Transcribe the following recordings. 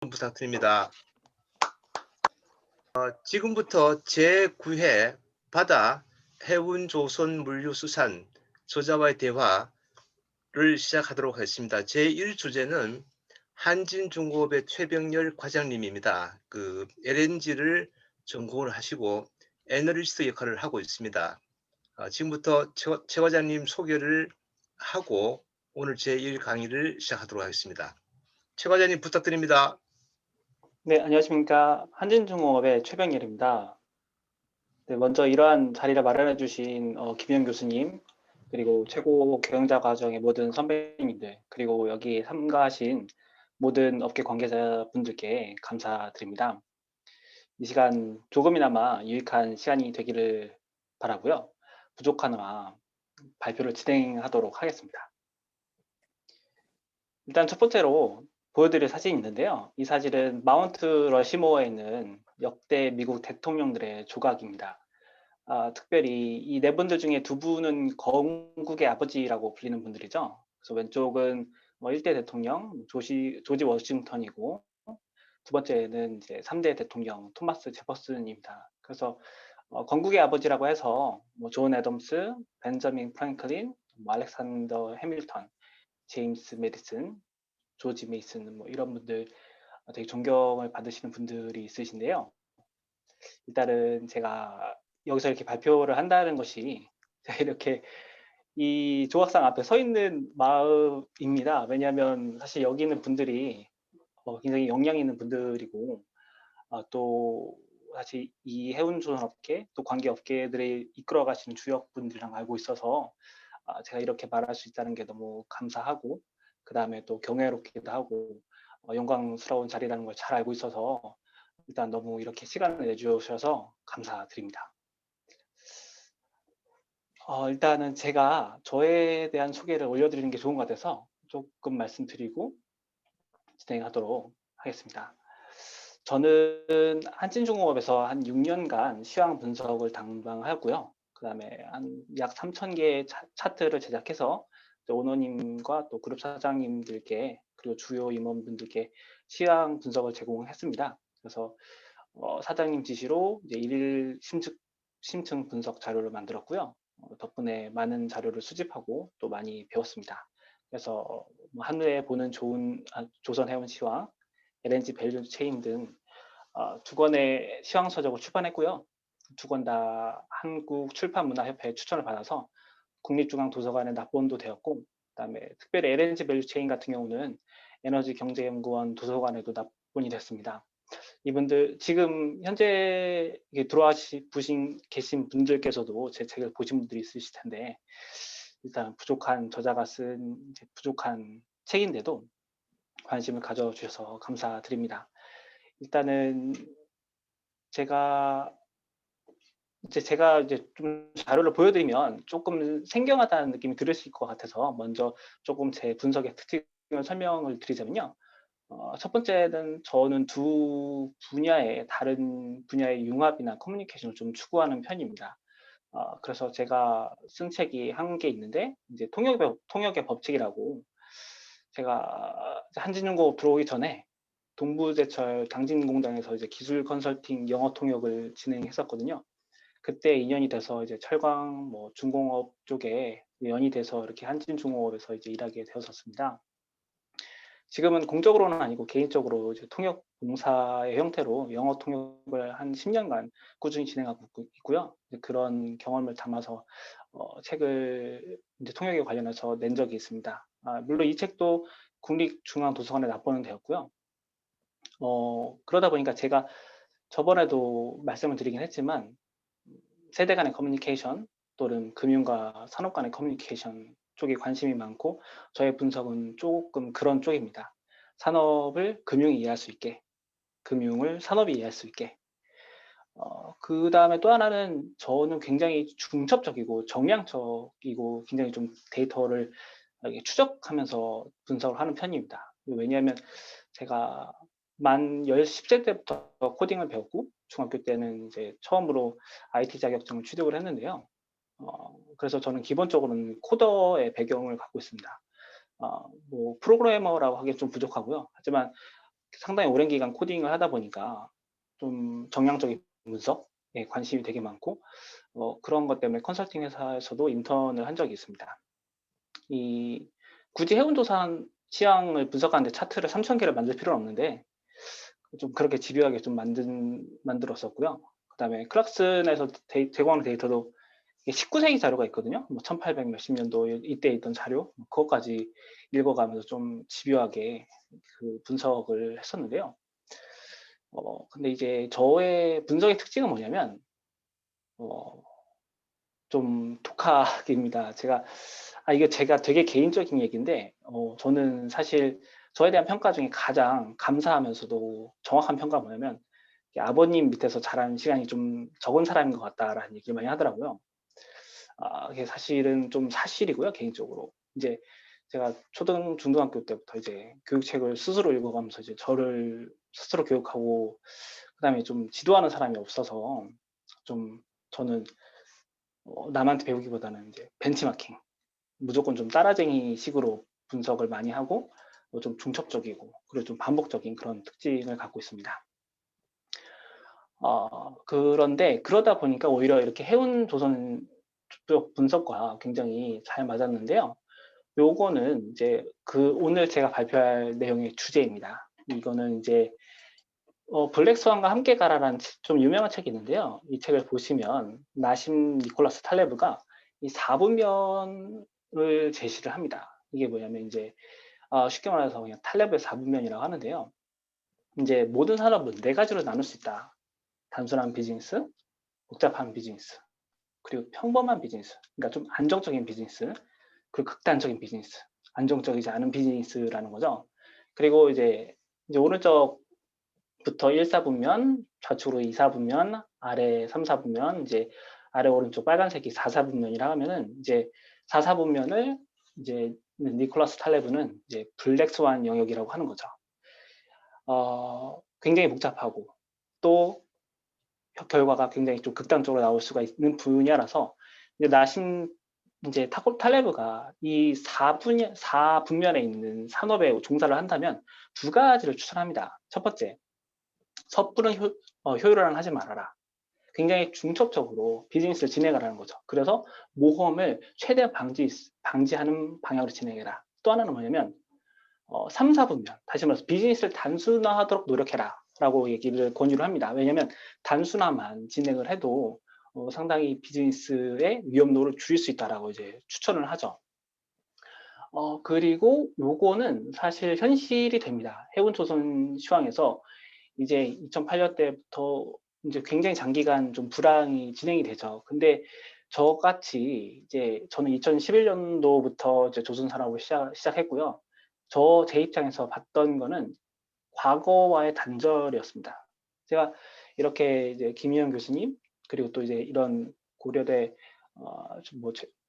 부탁드립니다. 지금부터 제9회 바다 해운조선 물류수산 저자와의 대화를 시작하도록 하겠습니다. 제1주제는 한진중공업의 최병렬 과장님입니다. LNG를 전공을 하시고 애널리스트 역할을 하고 있습니다. 지금부터 최 과장님 소개를 하고 오늘 제1 강의를 시작하도록 하겠습니다. 최 과장님 부탁드립니다. 네, 안녕하십니까. 한진중공업의 최병일입니다. 네, 먼저 이러한 자리를 마련해 주신 김현 교수님, 그리고 최고 경영자 과정의 모든 선배님들, 그리고 여기 참가하신 모든 업계 관계자분들께 감사드립니다. 이 시간 조금이나마 유익한 시간이 되기를 바라고요. 부족하나 발표를 진행하도록 하겠습니다. 일단 첫 번째로 보여드릴 사진이 있는데요. 이 사진은 마운트 러시모어에 있는 역대 미국 대통령들의 조각입니다. 특별히 이 네 분들 중에 두 분은 건국의 아버지라고 불리는 분들이죠. 그래서 왼쪽은 1대 대통령 조지 워싱턴이고, 두 번째는 이제 3대 대통령 토마스 제퍼슨입니다. 그래서 건국의 아버지라고 해서 존 애덤스, 벤저민 프랭클린, 알렉산더 해밀턴, 제임스 메디슨, 조지 메이슨 이런 분들 되게 존경을 받으시는 분들이 있으신데요. 일단은 제가 여기서 이렇게 발표를 한다는 것이 제가 이렇게 이 조각상 앞에 서 있는 마음입니다. 왜냐하면 사실 여기 있는 분들이 굉장히 역량 있는 분들이고, 또 사실 이 해운조선업계 또 관계업계들을 이끌어 가시는 주역분들이랑 알고 있어서 제가 이렇게 말할 수 있다는 게 너무 감사하고, 그 다음에 또 경외롭기도 하고 영광스러운 자리라는 걸 잘 알고 있어서 일단 너무 이렇게 시간을 내주셔서 감사드립니다. 일단은 제가 저에 대한 소개를 올려드리는 게 좋은 것 같아서 조금 말씀드리고 진행하도록 하겠습니다. 저는 한진중공업에서 한 6년간 시황 분석을 담당하고요. 그 다음에 한 약 3,000개의 차트를 제작해서 오너님과 또 그룹 사장님들께 그리고 주요 임원분들께 시황 분석을 제공했습니다. 그래서 사장님 지시로 이제 일일 심층 분석 자료를 만들었고요. 덕분에 많은 자료를 수집하고 또 많이 배웠습니다. 그래서 한눈에 보는 좋은 조선해운 시황, LNG 밸류 체인 등 두 권의 시황 서적을 출판했고요. 두 권 다 한국출판문화협회 추천을 받아서 국립중앙도서관에 납본도 되었고, 그다음에 특별히 LNG 밸류 체인 같은 경우는 에너지경제연구원 도서관에도 납본이 됐습니다. 이분들 지금 현재 들어와 계신 분들께서도 제 책을 보신 분들이 있으실 텐데, 일단 부족한 저자가 쓴 부족한 책인데도 관심을 가져주셔서 감사드립니다. 일단은 제가 이제 좀 자료를 보여드리면 조금 생경하다는 느낌이 들으실 것 같아서 먼저 조금 제 분석의 특징을 설명을 드리자면요. 첫 번째는 저는 두 분야의 다른 분야의 융합이나 커뮤니케이션을 좀 추구하는 편입니다. 그래서 제가 쓴 책이 한 개 있는데 이제 통역의 법칙이라고, 제가 한진중공업 들어오기 전에 동부제철 당진공단에서 이제 기술 컨설팅 영어 통역을 진행했었거든요. 그때 인연이 돼서 이제 철강 중공업 쪽에 연이 돼서 이렇게 한진중공업에서 이제 일하게 되었었습니다. 지금은 공적으로는 아니고 개인적으로 이제 통역 봉사의 형태로 영어 통역을 한 10년간 꾸준히 진행하고 있고요. 그런 경험을 담아서 책을 이제 통역에 관련해서 낸 적이 있습니다. 물론 이 책도 국립중앙도서관에 납본은 되었고요. 그러다 보니까 제가 저번에도 말씀을 드리긴 했지만 세대 간의 커뮤니케이션 또는 금융과 산업 간의 커뮤니케이션 쪽에 관심이 많고, 저의 분석은 조금 그런 쪽입니다. 산업을 금융이 이해할 수 있게, 금융을 산업이 이해할 수 있게. 그 다음에 또 하나는 저는 굉장히 중첩적이고 정량적이고 굉장히 좀 데이터를 추적하면서 분석을 하는 편입니다. 왜냐하면 제가 만 10대 때부터 코딩을 배웠고, 중학교 때는 이제 처음으로 IT 자격증을 취득을 했는데요. 그래서 저는 기본적으로는 코더의 배경을 갖고 있습니다. 프로그래머라고 하기엔 좀 부족하고요. 하지만 상당히 오랜 기간 코딩을 하다 보니까 좀 정량적인 분석에 관심이 되게 많고 그런 것 때문에 컨설팅 회사에서도 인턴을 한 적이 있습니다. 굳이 해운조산 시황을 분석하는데 차트를 3,000개를 만들 필요는 없는데 좀 그렇게 집요하게 좀 만들었었고요. 그다음에 클락슨에서 제공하는 데이터도 19세기 자료가 있거든요. 뭐 1800 몇십 년도 이때 있던 자료 그것까지 읽어가면서 좀 집요하게 그 분석을 했었는데요. 근데 이제 저의 분석의 특징은 뭐냐면 좀 독학입니다. 이게 제가 되게 개인적인 얘기인데 저는 사실 저에 대한 평가 중에 가장 감사하면서도 정확한 평가가 뭐냐면 아버님 밑에서 자란 시간이 좀 적은 사람인 것 같다라는 얘기를 많이 하더라고요. 그게 사실은 좀 사실이고요, 개인적으로. 이제 제가 중등학교 때부터 이제 교육책을 스스로 읽어가면서 이제 저를 스스로 교육하고 그다음에 좀 지도하는 사람이 없어서 좀 저는 남한테 배우기보다는 이제 벤치마킹, 무조건 좀 따라쟁이 식으로 분석을 많이 하고 좀 중첩적이고 그리고 좀 반복적인 그런 특징을 갖고 있습니다. 그런데 그러다 보니까 오히려 이렇게 해운조선 쪽 분석과 굉장히 잘 맞았는데요. 요거는 이제 오늘 제가 발표할 내용의 주제입니다. 이거는 이제 블랙스완과 함께 가라라는 좀 유명한 책이 있는데요. 이 책을 보시면 나심 니콜라스 탈레브가 이 4분면을 제시를 합니다. 이게 뭐냐면 이제 쉽게 말해서 그냥 탈레브의 4분면이라고 하는데요. 이제 모든 산업은 네 가지로 나눌 수 있다. 단순한 비즈니스, 복잡한 비즈니스, 그리고 평범한 비즈니스. 그러니까 좀 안정적인 비즈니스, 그리고 극단적인 비즈니스. 안정적이지 않은 비즈니스라는 거죠. 그리고 이제 오른쪽부터 1, 4분면, 좌측으로 2, 4분면, 아래 3, 4분면, 이제 아래 오른쪽 빨간색이 4, 4분면이라 하면은 이제 4, 4분면을 이제 니콜라스 탈레브는 이제 블랙스완 영역이라고 하는 거죠. 굉장히 복잡하고 또 결과가 굉장히 좀 극단적으로 나올 수가 있는 분야라서 이제 탈레브가 이 4분면에 있는 산업에 종사를 한다면 두 가지를 추천합니다. 첫 번째, 섣부른 효율화는 하지 말아라. 굉장히 중첩적으로 비즈니스를 진행하라는 거죠. 그래서 모험을 최대한 방지하는 방향으로 진행해라. 또 하나는 뭐냐면 3, 4분면, 다시 말해서 비즈니스를 단순화하도록 노력해라 라고 얘기를 권유를 합니다. 왜냐하면 단순화만 진행을 해도 상당히 비즈니스의 위험도를 줄일 수 있다라고 이제 추천을 하죠. 그리고 요거는 사실 현실이 됩니다. 해운조선 시황에서 이제 2008년 때부터 이제 굉장히 장기간 좀 불황이 진행이 되죠. 근데 저같이 이제 저는 2011년도부터 이제 조선 산업을 시작했고요. 제 입장에서 봤던 거는 과거와의 단절이었습니다. 제가 이렇게 이제 김희영 교수님 그리고 또 이제 이런 고려대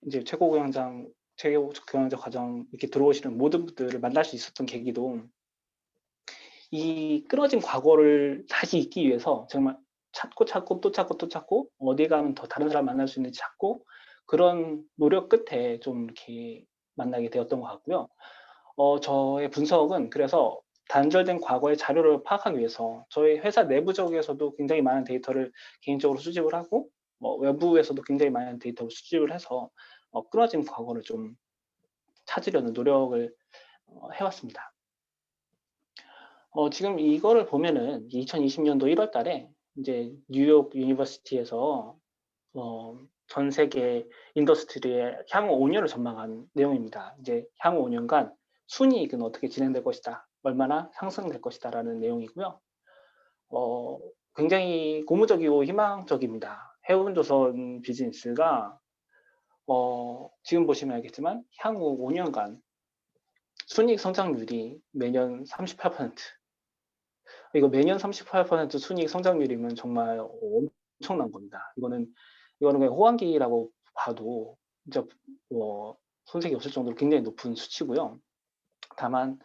이제 최고 교양자 과정 이렇게 들어오시는 모든 분들을 만날 수 있었던 계기도 이 끊어진 과거를 다시 잊기 위해서 정말 찾고 또 찾고 어디 가면 더 다른 사람 만날 수 있는지 찾고 그런 노력 끝에 좀 이렇게 만나게 되었던 것 같고요. 저의 분석은 그래서 단절된 과거의 자료를 파악하기 위해서 저희 회사 내부적에서도 굉장히 많은 데이터를 개인적으로 수집을 하고 외부에서도 굉장히 많은 데이터를 수집을 해서 끊어진 과거를 좀 찾으려는 노력을 해왔습니다. 지금 이거를 보면은 2020년도 1월 달에 이제 뉴욕 유니버시티에서 전 세계 인더스트리의 향후 5년을 전망한 내용입니다. 이제 향후 5년간 순이익은 어떻게 진행될 것이다, 얼마나 상승될 것이다라는 내용이고요. 굉장히 고무적이고 희망적입니다. 해운조선 비즈니스가 지금 보시면 알겠지만 향후 5년간 순이익 성장률이 매년 38%. 이거 매년 38% 순이익 성장률이면 정말 엄청난 겁니다. 이거는 그냥 호황기라고 봐도 진짜 손색이 없을 정도로 굉장히 높은 수치고요. 다만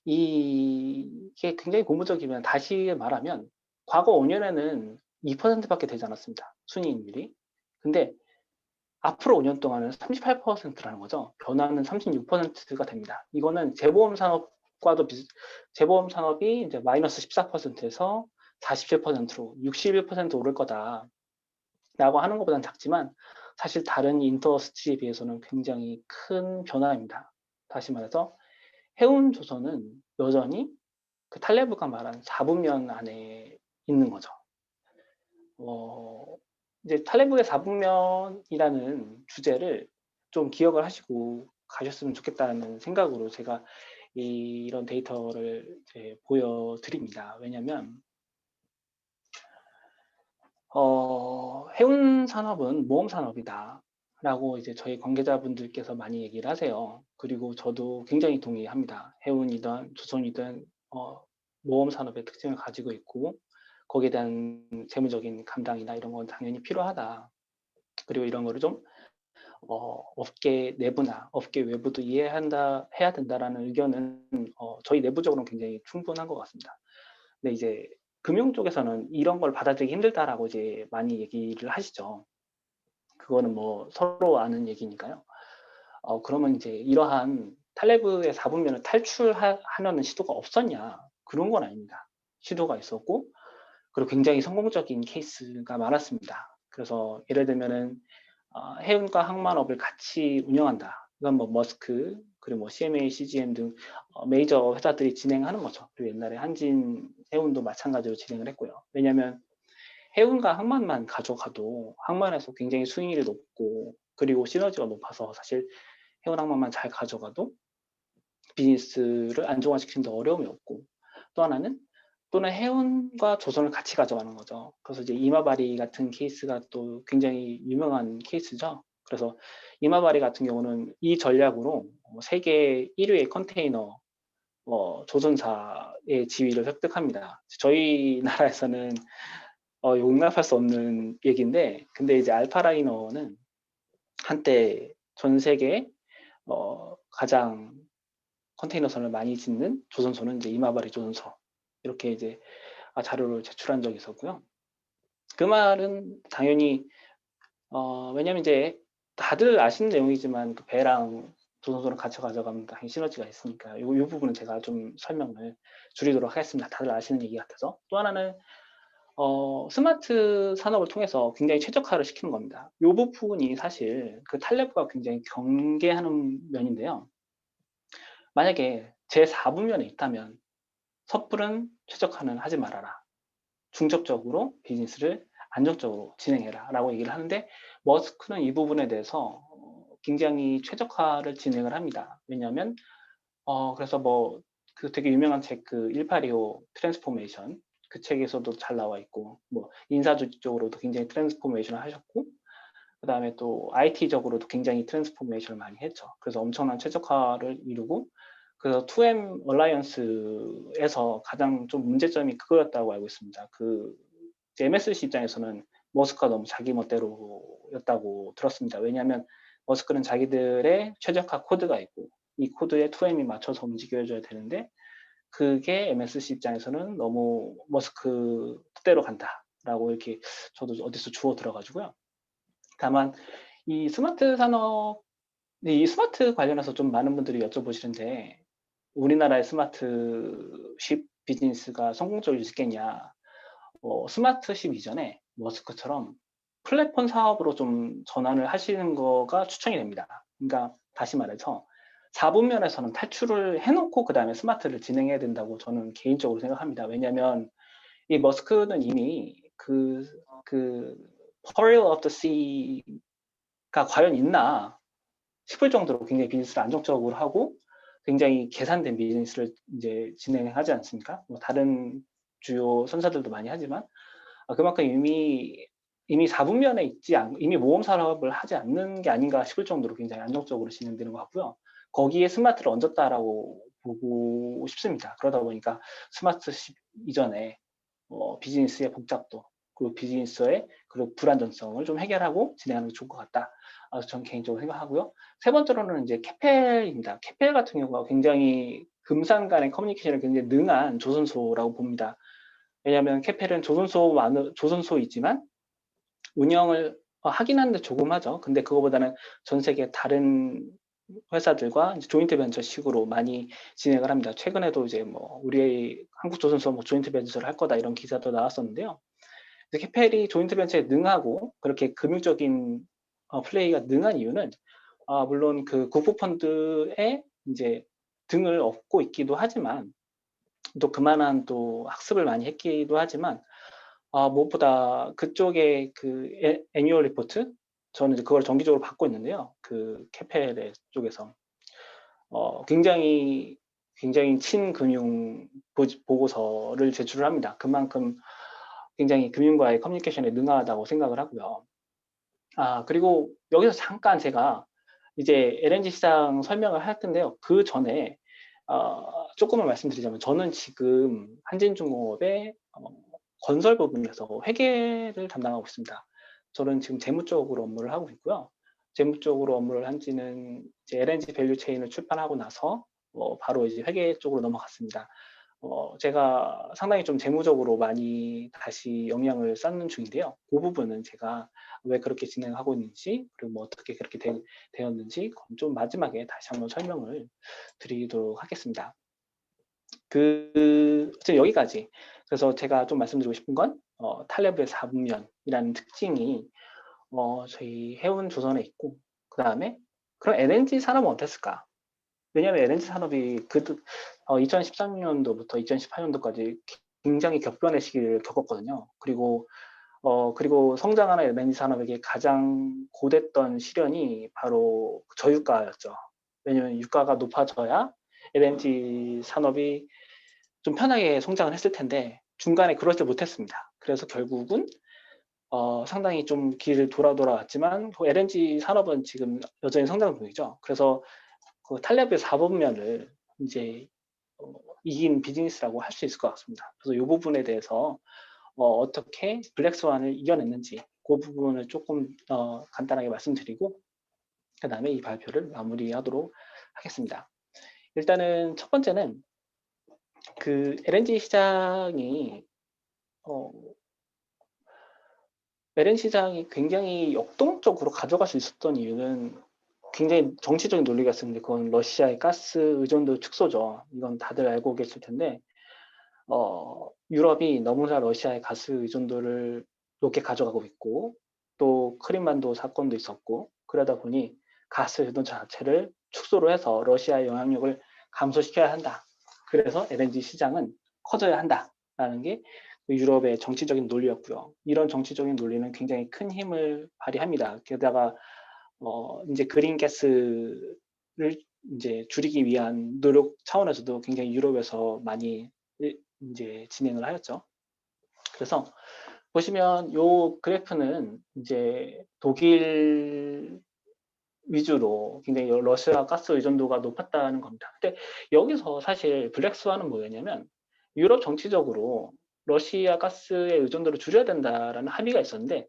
이게 굉장히 고무적이면 다시 말하면 과거 5년에는 2%밖에 되지 않았습니다. 순이익률이. 근데 앞으로 5년 동안은 38%라는 거죠. 변화는 36%가 됩니다. 이거는 재보험 산업과 과도 재보험 산업이 이제 마이너스 14%에서 47%로 61% 오를 거다라고 하는 것보다는 작지만 사실 다른 인더스트리에 비해서는 굉장히 큰 변화입니다. 다시 말해서 해운조선은 여전히 그 탈레브가 말한 4분면 안에 있는 거죠. 이제 탈레브의 4분면이라는 주제를 좀 기억을 하시고 가셨으면 좋겠다는 생각으로 제가 이런 데이터를 이제 보여드립니다. 왜냐하면 해운 산업은 모험 산업이다. 라고 이제 저희 관계자분들께서 많이 얘기를 하세요. 그리고 저도 굉장히 동의합니다. 해운이든 조선이든 모험 산업의 특징을 가지고 있고 거기에 대한 재무적인 감당이나 이런 건 당연히 필요하다. 그리고 이런 거를 좀 업계 내부나 업계 외부도 해야 된다라는 의견은 저희 내부적으로는 굉장히 충분한 것 같습니다. 근데 이제 금융 쪽에서는 이런 걸 받아들이기 힘들다라고 이제 많이 얘기를 하시죠. 그거는 뭐 서로 아는 얘기니까요. 그러면 이제 이러한 탈레브의 4분면을 탈출하려는 시도가 없었냐? 그런 건 아닙니다. 시도가 있었고, 그리고 굉장히 성공적인 케이스가 많았습니다. 그래서 예를 들면은 해운과 항만업을 같이 운영한다. 이건 뭐 머스크, 그리고 뭐 CMA, CGM 등 메이저 회사들이 진행하는 거죠. 그리고 옛날에 한진 해운도 마찬가지로 진행을 했고요. 왜냐하면 해운과 항만만 가져가도 항만에서 굉장히 수익률이 높고 그리고 시너지가 높아서 사실 해운 항만만 잘 가져가도 비즈니스를 안정화시키는 데 어려움이 없고, 또 하나는 또는 해운과 조선을 같이 가져가는 거죠. 그래서 이제 이마바리 같은 케이스가 또 굉장히 유명한 케이스죠. 그래서 이마바리 같은 경우는 이 전략으로 세계 1위의 컨테이너 조선사의 지위를 획득합니다. 저희 나라에서는 용납할 수 없는 얘기인데, 근데 이제 알파라이너는 한때 전 세계 가장 컨테이너선을 많이 짓는 조선소는 이제 이마바리 조선소, 이렇게 이제 자료를 제출한 적이 있었고요. 그 말은 당연히 왜냐면 이제 다들 아시는 내용이지만 그 배랑 조선소를 같이 가져가면 당연히 시너지가 있으니까 이 부분은 제가 좀 설명을 줄이도록 하겠습니다. 다들 아시는 얘기 같아서. 또 하나는 스마트 산업을 통해서 굉장히 최적화를 시키는 겁니다. 이 부분이 사실 그 탈레브가 굉장히 경계하는 면인데요. 만약에 제 4분면에 있다면 섣부른 최적화는 하지 말아라. 중첩적으로 비즈니스를 안정적으로 진행해라 라고 얘기를 하는데, 머스크는 이 부분에 대해서 굉장히 최적화를 진행을 합니다. 왜냐하면 그래서 뭐 그 되게 유명한 책 그 1825 트랜스포메이션, 그 책에서도 잘 나와 있고, 뭐 인사조직 적으로도 굉장히 트랜스포메이션을 하셨고, 그 다음에 또 IT적으로도 굉장히 트랜스포메이션을 많이 했죠. 그래서 엄청난 최적화를 이루고, 그래서 2M 얼라이언스에서 가장 좀 문제점이 그거였다고 알고 있습니다. 그 MSC 입장에서는 머스크가 너무 자기 멋대로였다고 들었습니다. 왜냐하면 머스크는 자기들의 최적화 코드가 있고 이 코드에 2M이 맞춰서 움직여줘야 되는데, 그게 MSC 입장에서는 너무 머스크 뜻대로 간다라고 이렇게 저도 어디서 주워 들어가지고요. 다만 이 스마트 산업, 이 스마트 관련해서 좀 많은 분들이 여쭤보시는데, 우리나라의 스마트십 비즈니스가 성공적일 수 있겠냐. 스마트십 이전에 머스크처럼 플랫폼 사업으로 좀 전환을 하시는 거가 추천이 됩니다. 그러니까 다시 말해서 4분면에서는 탈출을 해놓고 그 다음에 스마트를 진행해야 된다고 저는 개인적으로 생각합니다. 왜냐하면 이 머스크는 이미 그 Peril of the Sea가 과연 있나 싶을 정도로 굉장히 비즈니스를 안정적으로 하고 굉장히 계산된 비즈니스를 이제 진행하지 않습니까? 뭐 다른 주요 선사들도 많이 하지만 그만큼 이미 4분면에 이미 모험 산업을 하지 않는 게 아닌가 싶을 정도로 굉장히 안정적으로 진행되는 것 같고요. 거기에 스마트를 얹었다라고 보고 싶습니다. 그러다 보니까 스마트십 이전에 비즈니스의 복잡도, 그리고 비즈니스의 그리고 불안정성을 좀 해결하고 진행하는 게 좋을 것 같다. 저는 개인적으로 생각하고요. 세 번째로는 이제 캐펠입니다. 캐펠 같은 경우가 굉장히 금산 간의 커뮤니케이션에 굉장히 능한 조선소라고 봅니다. 왜냐하면 캐펠은 조선소이지만 운영을 하긴 하는데 조금 하죠. 근데 그거보다는 전 세계 다른 회사들과 이제 조인트 벤처식으로 많이 진행을 합니다. 최근에도 이제 뭐 우리 한국조선소 뭐 조인트 벤처를 할 거다 이런 기사도 나왔었는데요. 캐펠이 조인트 벤처에 능하고 그렇게 금융적인 플레이가 능한 이유는 물론 그 국부 펀드에 이제 등을 업고 있기도 하지만 또 그만한 또 학습을 많이 했기도 하지만 무엇보다 그쪽의 그 애뉴얼 리포트 저는 이제 그걸 정기적으로 받고 있는데요. 그 캐펠의 쪽에서 굉장히 친금융 보고서를 제출을 합니다. 그만큼 굉장히 금융과의 커뮤니케이션에 능하다고 생각을 하고요. 그리고 여기서 잠깐 제가 이제 LNG 시장 설명을 할 텐데요. 그 전에 조금만 말씀드리자면 저는 지금 한진중공업의 건설 부분에서 회계를 담당하고 있습니다. 저는 지금 재무 쪽으로 업무를 하고 있고요. 재무 쪽으로 업무를 한 지는 이제 LNG 밸류 체인을 출판하고 나서 바로 이제 회계 쪽으로 넘어갔습니다. 제가 상당히 좀 재무적으로 많이 다시 영향을 쌓는 중인데요. 그 부분은 제가 왜 그렇게 진행하고 있는지 그리고 뭐 어떻게 그렇게 되었는지 좀 마지막에 다시 한번 설명을 드리도록 하겠습니다. 지금 여기까지. 그래서 제가 좀 말씀드리고 싶은 건 탈레브의 4분면이라는 특징이 저희 해운 조선에 있고 그 다음에 그럼 LNG 산업은 어땠을까? 왜냐하면 LNG 산업이 2013년도부터 2018년도까지 굉장히 격변의 시기를 겪었거든요. 그리고 성장하는 LNG 산업에게 가장 고됐던 시련이 바로 저유가였죠. 왜냐하면 유가가 높아져야 LNG 산업이 좀 편하게 성장을 했을 텐데 중간에 그러지 못했습니다. 그래서 결국은 상당히 좀 길을 돌아왔지만 LNG 산업은 지금 여전히 성장 중이죠. 그래서 그 탈레브의 4분면을 이제 이긴 비즈니스라고 할 수 있을 것 같습니다. 그래서 이 부분에 대해서 어떻게 블랙스완을 이겨냈는지 그 부분을 조금 간단하게 말씀드리고 그 다음에 이 발표를 마무리하도록 하겠습니다. 일단은 첫 번째는 그 LNG 시장이 굉장히 역동적으로 가져갈 수 있었던 이유는 굉장히 정치적인 논리가 있었는데 그건 러시아의 가스 의존도 축소죠. 이건 다들 알고 계실 텐데 유럽이 너무나 러시아의 가스 의존도를 높게 가져가고 있고 또 크림반도 사건도 있었고 그러다 보니 가스 의존도 자체를 축소를 해서 러시아의 영향력을 감소시켜야 한다. 그래서 LNG 시장은 커져야 한다라는 게 유럽의 정치적인 논리였고요. 이런 정치적인 논리는 굉장히 큰 힘을 발휘합니다. 게다가 이제 그린 가스를 이제 줄이기 위한 노력 차원에서도 굉장히 유럽에서 많이 이제 진행을 하였죠. 그래서 보시면 요 그래프는 이제 독일 위주로 굉장히 러시아 가스 의존도가 높았다는 겁니다. 근데 여기서 사실 블랙스완은 뭐였냐면 유럽 정치적으로 러시아 가스의 의존도를 줄여야 된다라는 합의가 있었는데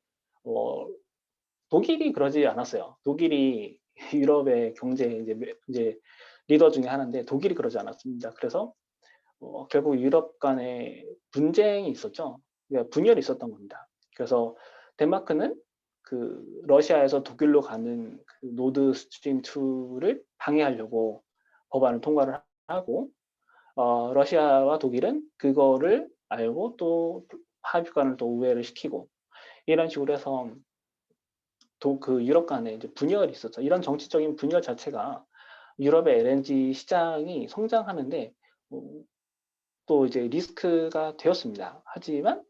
독일이 그러지 않았어요. 독일이 유럽의 경제 이제 리더 중에 하나인데 독일이 그러지 않았습니다. 그래서 결국 유럽 간에 분쟁이 있었죠. 그러니까 분열이 있었던 겁니다. 그래서 덴마크는 그 러시아에서 독일로 가는 그 노드 스트림 2를 방해하려고 법안을 통과를 하고 러시아와 독일은 그거를 알고 또 하위권을 또 우회를 시키고 이런 식으로 해서 그 유럽 간에 이제 분열이 있었죠. 이런 정치적인 분열 자체가 유럽의 LNG 시장이 성장하는데 또 이제 리스크가 되었습니다. 하지만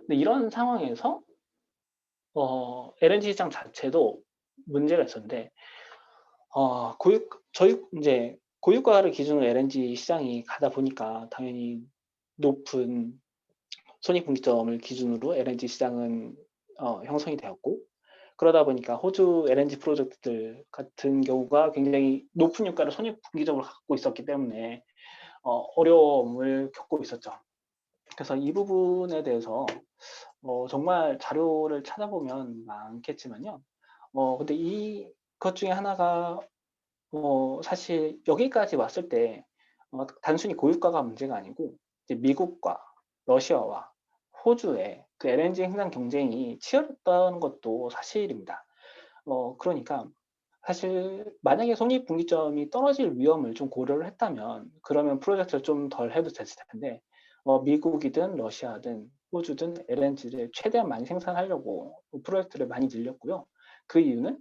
이런 상황에서 LNG 시장 자체도 문제가 있었는데 이제 고유가를 기준으로 LNG 시장이 가다 보니까 당연히 높은 손익분기점을 기준으로 LNG 시장은 형성이 되었고 그러다 보니까 호주 LNG 프로젝트들 같은 경우가 굉장히 높은 유가를 손익분기점을 갖고 있었기 때문에 어려움을 겪고 있었죠. 그래서 이 부분에 대해서 정말 자료를 찾아보면 많겠지만요. 근데 이것 중에 하나가 사실 여기까지 왔을 때 단순히 고유가가 문제가 아니고 이제 미국과 러시아와 호주의 그 LNG 생산 경쟁이 치열했던 것도 사실입니다. 그러니까 사실 만약에 손익분기점이 떨어질 위험을 좀 고려를 했다면 그러면 프로젝트를 좀 덜 해도 됐을 텐데 미국이든 러시아든 호주든 LNG를 최대한 많이 생산하려고 프로젝트를 많이 늘렸고요. 그 이유는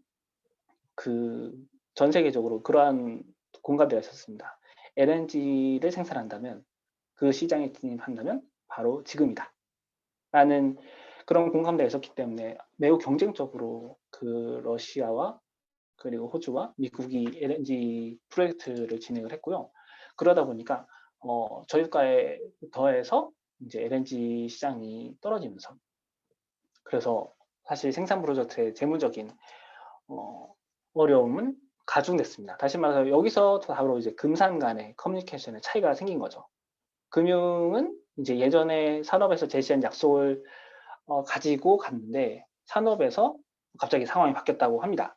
전 세계적으로 그러한 공감대가 있었습니다. LNG를 생산한다면 그 시장에 진입한다면 바로 지금이다. 라는 그런 공감대가 있었기 때문에 매우 경쟁적으로 러시아와 그리고 호주와 미국이 LNG 프로젝트를 진행을 했고요. 그러다 보니까 저유가에 더해서 이제 LNG 시장이 떨어지면서 그래서 사실 생산 프로젝트의 재무적인 어려움은 가중됐습니다. 다시 말해서 여기서 바로 이제 금산 간의 커뮤니케이션의 차이가 생긴 거죠. 금융은 이제 예전에 산업에서 제시한 약속을 가지고 갔는데 산업에서 갑자기 상황이 바뀌었다고 합니다.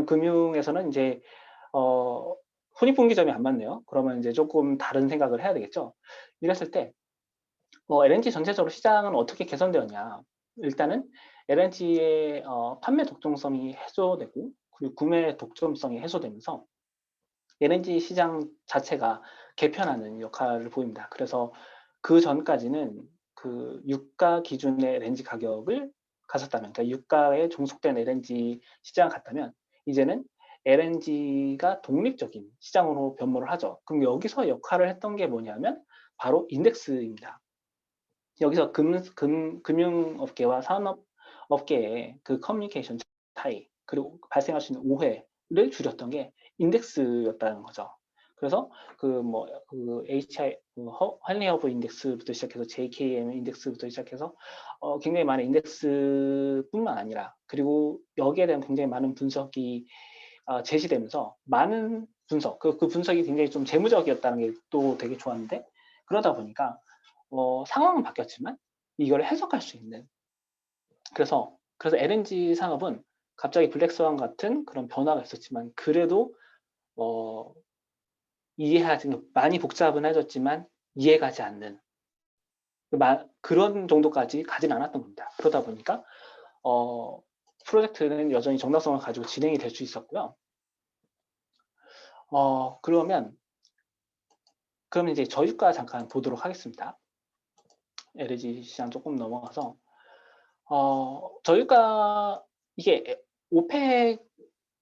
금융에서는 이제 손익분기점이 안 맞네요. 그러면 이제 조금 다른 생각을 해야 되겠죠. 이랬을 때 LNG 전체적으로 시장은 어떻게 개선되었냐. 일단은 LNG의 판매 독점성이 해소되고 그리고 구매 독점성이 해소되면서 LNG 시장 자체가 개편하는 역할을 보입니다. 그래서 그 전까지는 그 유가 기준의 LNG 가격을 갔었다면, 그러니까 유가에 종속된 LNG 시장을 갔다면 이제는 LNG가 독립적인 시장으로 변모를 하죠. 그럼 여기서 역할을 했던 게 뭐냐면 바로 인덱스입니다. 여기서 금융업계와 산업업계의 그 커뮤니케이션 차이 그리고 발생할 수 있는 오해를 줄였던 게 인덱스였다는 거죠. 그래서 HI 한리 허브 인덱스부터 시작해서 JKM 인덱스부터 시작해서 굉장히 많은 인덱스뿐만 아니라 그리고 여기에 대한 굉장히 많은 분석이 제시되면서 많은 분석 그 분석이 굉장히 좀 재무적이었다는 게 또 되게 좋았는데 그러다 보니까 상황은 바뀌었지만 이걸 해석할 수 있는 그래서 LNG 산업은 갑자기 블랙스완 같은 그런 변화가 있었지만 그래도 이해하지 많이 복잡은 해졌지만 이해가지 않는 그런 정도까지 가진 않았던 겁니다. 그러다 보니까 프로젝트는 여전히 정당성을 가지고 진행이 될 수 있었고요. 그러면 이제 저유가 잠깐 보도록 하겠습니다. LNG 시장 조금 넘어가서 저유가 이게 오펙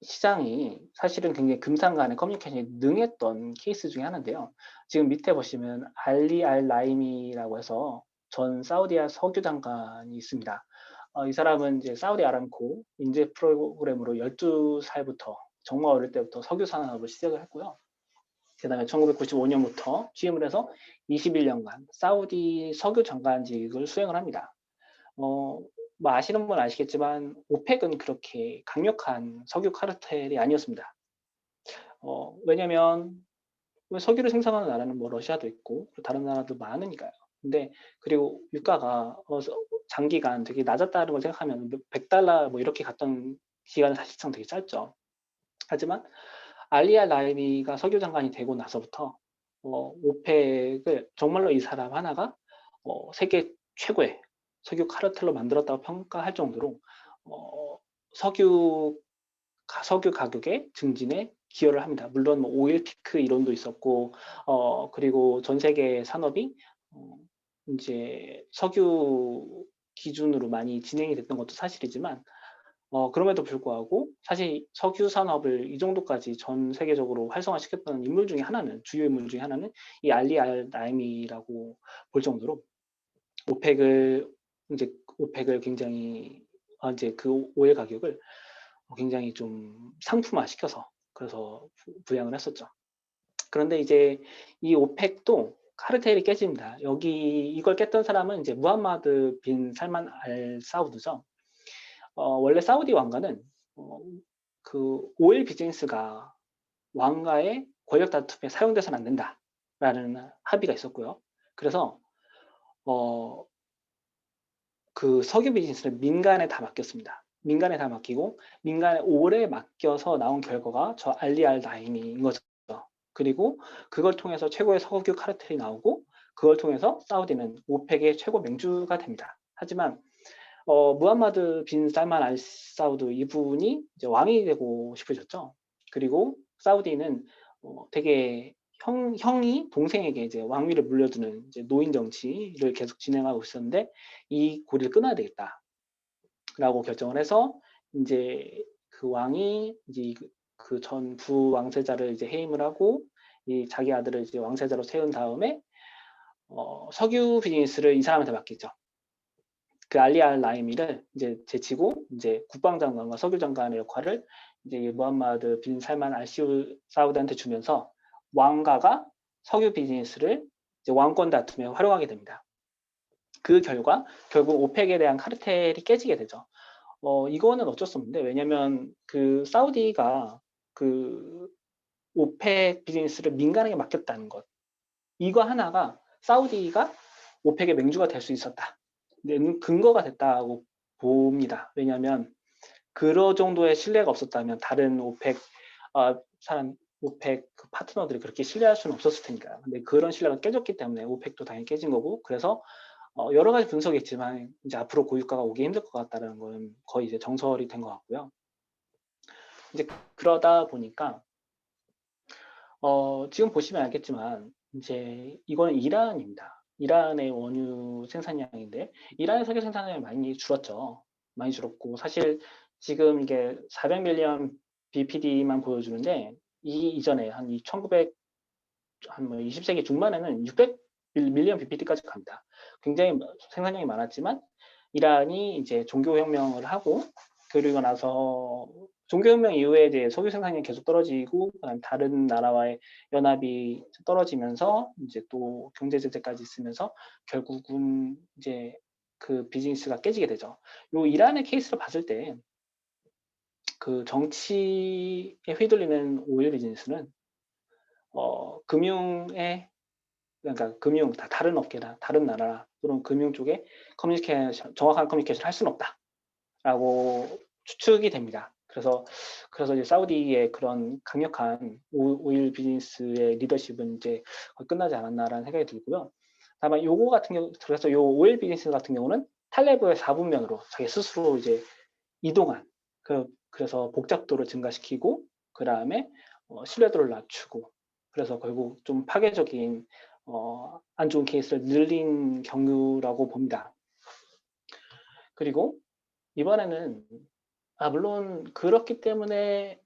시장이 사실은 굉장히 금산 간의 커뮤니케이션이 능했던 케이스 중에 하나인데요. 지금 밑에 보시면 알리 알 라임이라고 해서 전 사우디아 석유 장관이 있습니다. 이 사람은 이제 사우디 아람코 인재 프로그램으로 12살부터 정말 어릴 때부터 석유 산업을 시작을 했고요. 그 다음에 1995년부터 취임을 해서 21년간 사우디 석유 장관직을 수행을 합니다. 아시는 분 아시겠지만 오펙은 그렇게 강력한 석유 카르텔이 아니었습니다. 왜냐면 석유를 생산하는 나라는 러시아도 있고 다른 나라도 많으니까요. 근데 그리고 유가가 장기간 되게 낮았다는 걸 생각하면 $100 이렇게 갔던 기간은 사실상 되게 짧죠. 하지만 알리아 라이비가 석유 장관이 되고 나서부터 오펙을 정말로 이 사람 하나가 세계 최고의 석유 카르텔로 만들었다고 평가할 정도로 석유 가격의 증진에 기여를 합니다. 물론 오일 피크 이론도 있었고 그리고 전 세계 산업이 이제 석유 기준으로 많이 진행이 됐던 것도 사실이지만 그럼에도 불구하고 사실 석유 산업을 이 정도까지 전 세계적으로 활성화시켰던 인물 중에 하나는 주요 인물 중에 하나는 이 알리 알 나임이라고 볼 정도로 오펙을 굉장히 이제 그 오일 가격을 굉장히 좀 상품화 시켜서 그래서 부양을 했었죠. 그런데 이제 이 오펙도 카르텔이 깨집니다. 이걸 깼던 사람은 이제 무함마드 빈 살만 알 사우드죠. 원래 사우디 왕가는 그 오일 비즈니스가 왕가의 권력 다툼에 사용돼서는 안 된다라는 합의가 있었고요. 그래서 그 석유 비즈니스를 민간에 다 맡겼습니다. 민간에 다 맡기고 민간에 오래 맡겨서 나온 결과가 저 알리 알 나임인 거죠. 그리고 그걸 통해서 최고의 석유 카르텔이 나오고 그걸 통해서 사우디는 오펙의 최고 맹주가 됩니다. 하지만 무함마드 빈 살만 알 사우드 이분이 이제 왕이 되고 싶으셨죠. 그리고 사우디는 되게 형이 동생에게 이제 왕위를 물려주는 이제 노인 정치를 계속 진행하고 있었는데 이 고리를 끊어야 되겠다라고 결정을 해서 이제 그 왕이 이제 그 전 부왕세자를 이제 해임을 하고 이 자기 아들을 이제 왕세자로 세운 다음에 석유 비즈니스를 이 사람한테 맡기죠. 그 알리 알 라이미를 이제 제치고 이제 국방장관과 석유장관의 역할을 이제 무함마드 빈 살만 알 사우드한테 주면서 왕가가 석유 비즈니스를 이제 왕권 다툼에 활용하게 됩니다. 그 결과 결국 오펙에 대한 카르텔이 깨지게 되죠. 이거는 어쩔 수 없는데 왜냐면 그 사우디가 그 오펙 비즈니스를 민간에게 맡겼다는 것. 이거 하나가 사우디가 오펙의 맹주가 될 수 있었다. 근거가 됐다고 봅니다. 왜냐하면 그런 정도의 신뢰가 없었다면 다른 오펙 오펙 그 파트너들이 그렇게 신뢰할 수는 없었을 테니까요. 근데 그런 신뢰가 깨졌기 때문에 오펙도 당연히 깨진 거고 그래서 여러 가지 분석이 있지만 이제 앞으로 고유가가 오기 힘들 것 같다는 건 거의 이제 정설이 된 것 같고요. 이제 그러다 보니까 지금 보시면 알겠지만 이제 이거는 이란입니다. 이란의 원유 생산량인데 이란의 석유 생산량이 많이 줄었죠. 많이 줄었고 사실 지금 이게 400밀리언 BPD만 보여주는데 이 이전에 한 1900, 한 뭐 20세기 중반에는 600밀리언 BPD까지 갑니다. 굉장히 생산량이 많았지만 이란이 이제 종교혁명을 하고 그리고 나서 종교혁명 이후에 이제 석유 생산량이 계속 떨어지고 그다음 다른 나라와의 연합이 떨어지면서 이제 또 경제 제재까지 있으면서 결국은 이제 그 비즈니스가 깨지게 되죠. 요 이란의 케이스를 봤을 때 그 정치에 휘둘리는 오일 비즈니스는 금융에 그러니까 금융 다른 업계나 다른 나라 또는 금융 쪽에 정확한 커뮤니케이션을 할 수는 없다라고 추측이 됩니다. 그래서 이제 사우디의 그런 강력한 오일 비즈니스의 리더십은 이제 거의 끝나지 않았나라는 생각이 들고요. 다만 요거 같은 경우 그래서 요 오일 비즈니스 같은 경우는 탈레브의 4분면으로 자기 스스로 이제 이동한 그래서 복잡도를 증가시키고 그 다음에 신뢰도를 낮추고 그래서 결국 좀 파괴적인 안 좋은 케이스를 늘린 경우라고 봅니다. 그리고 이번에는 물론 그렇기 때문에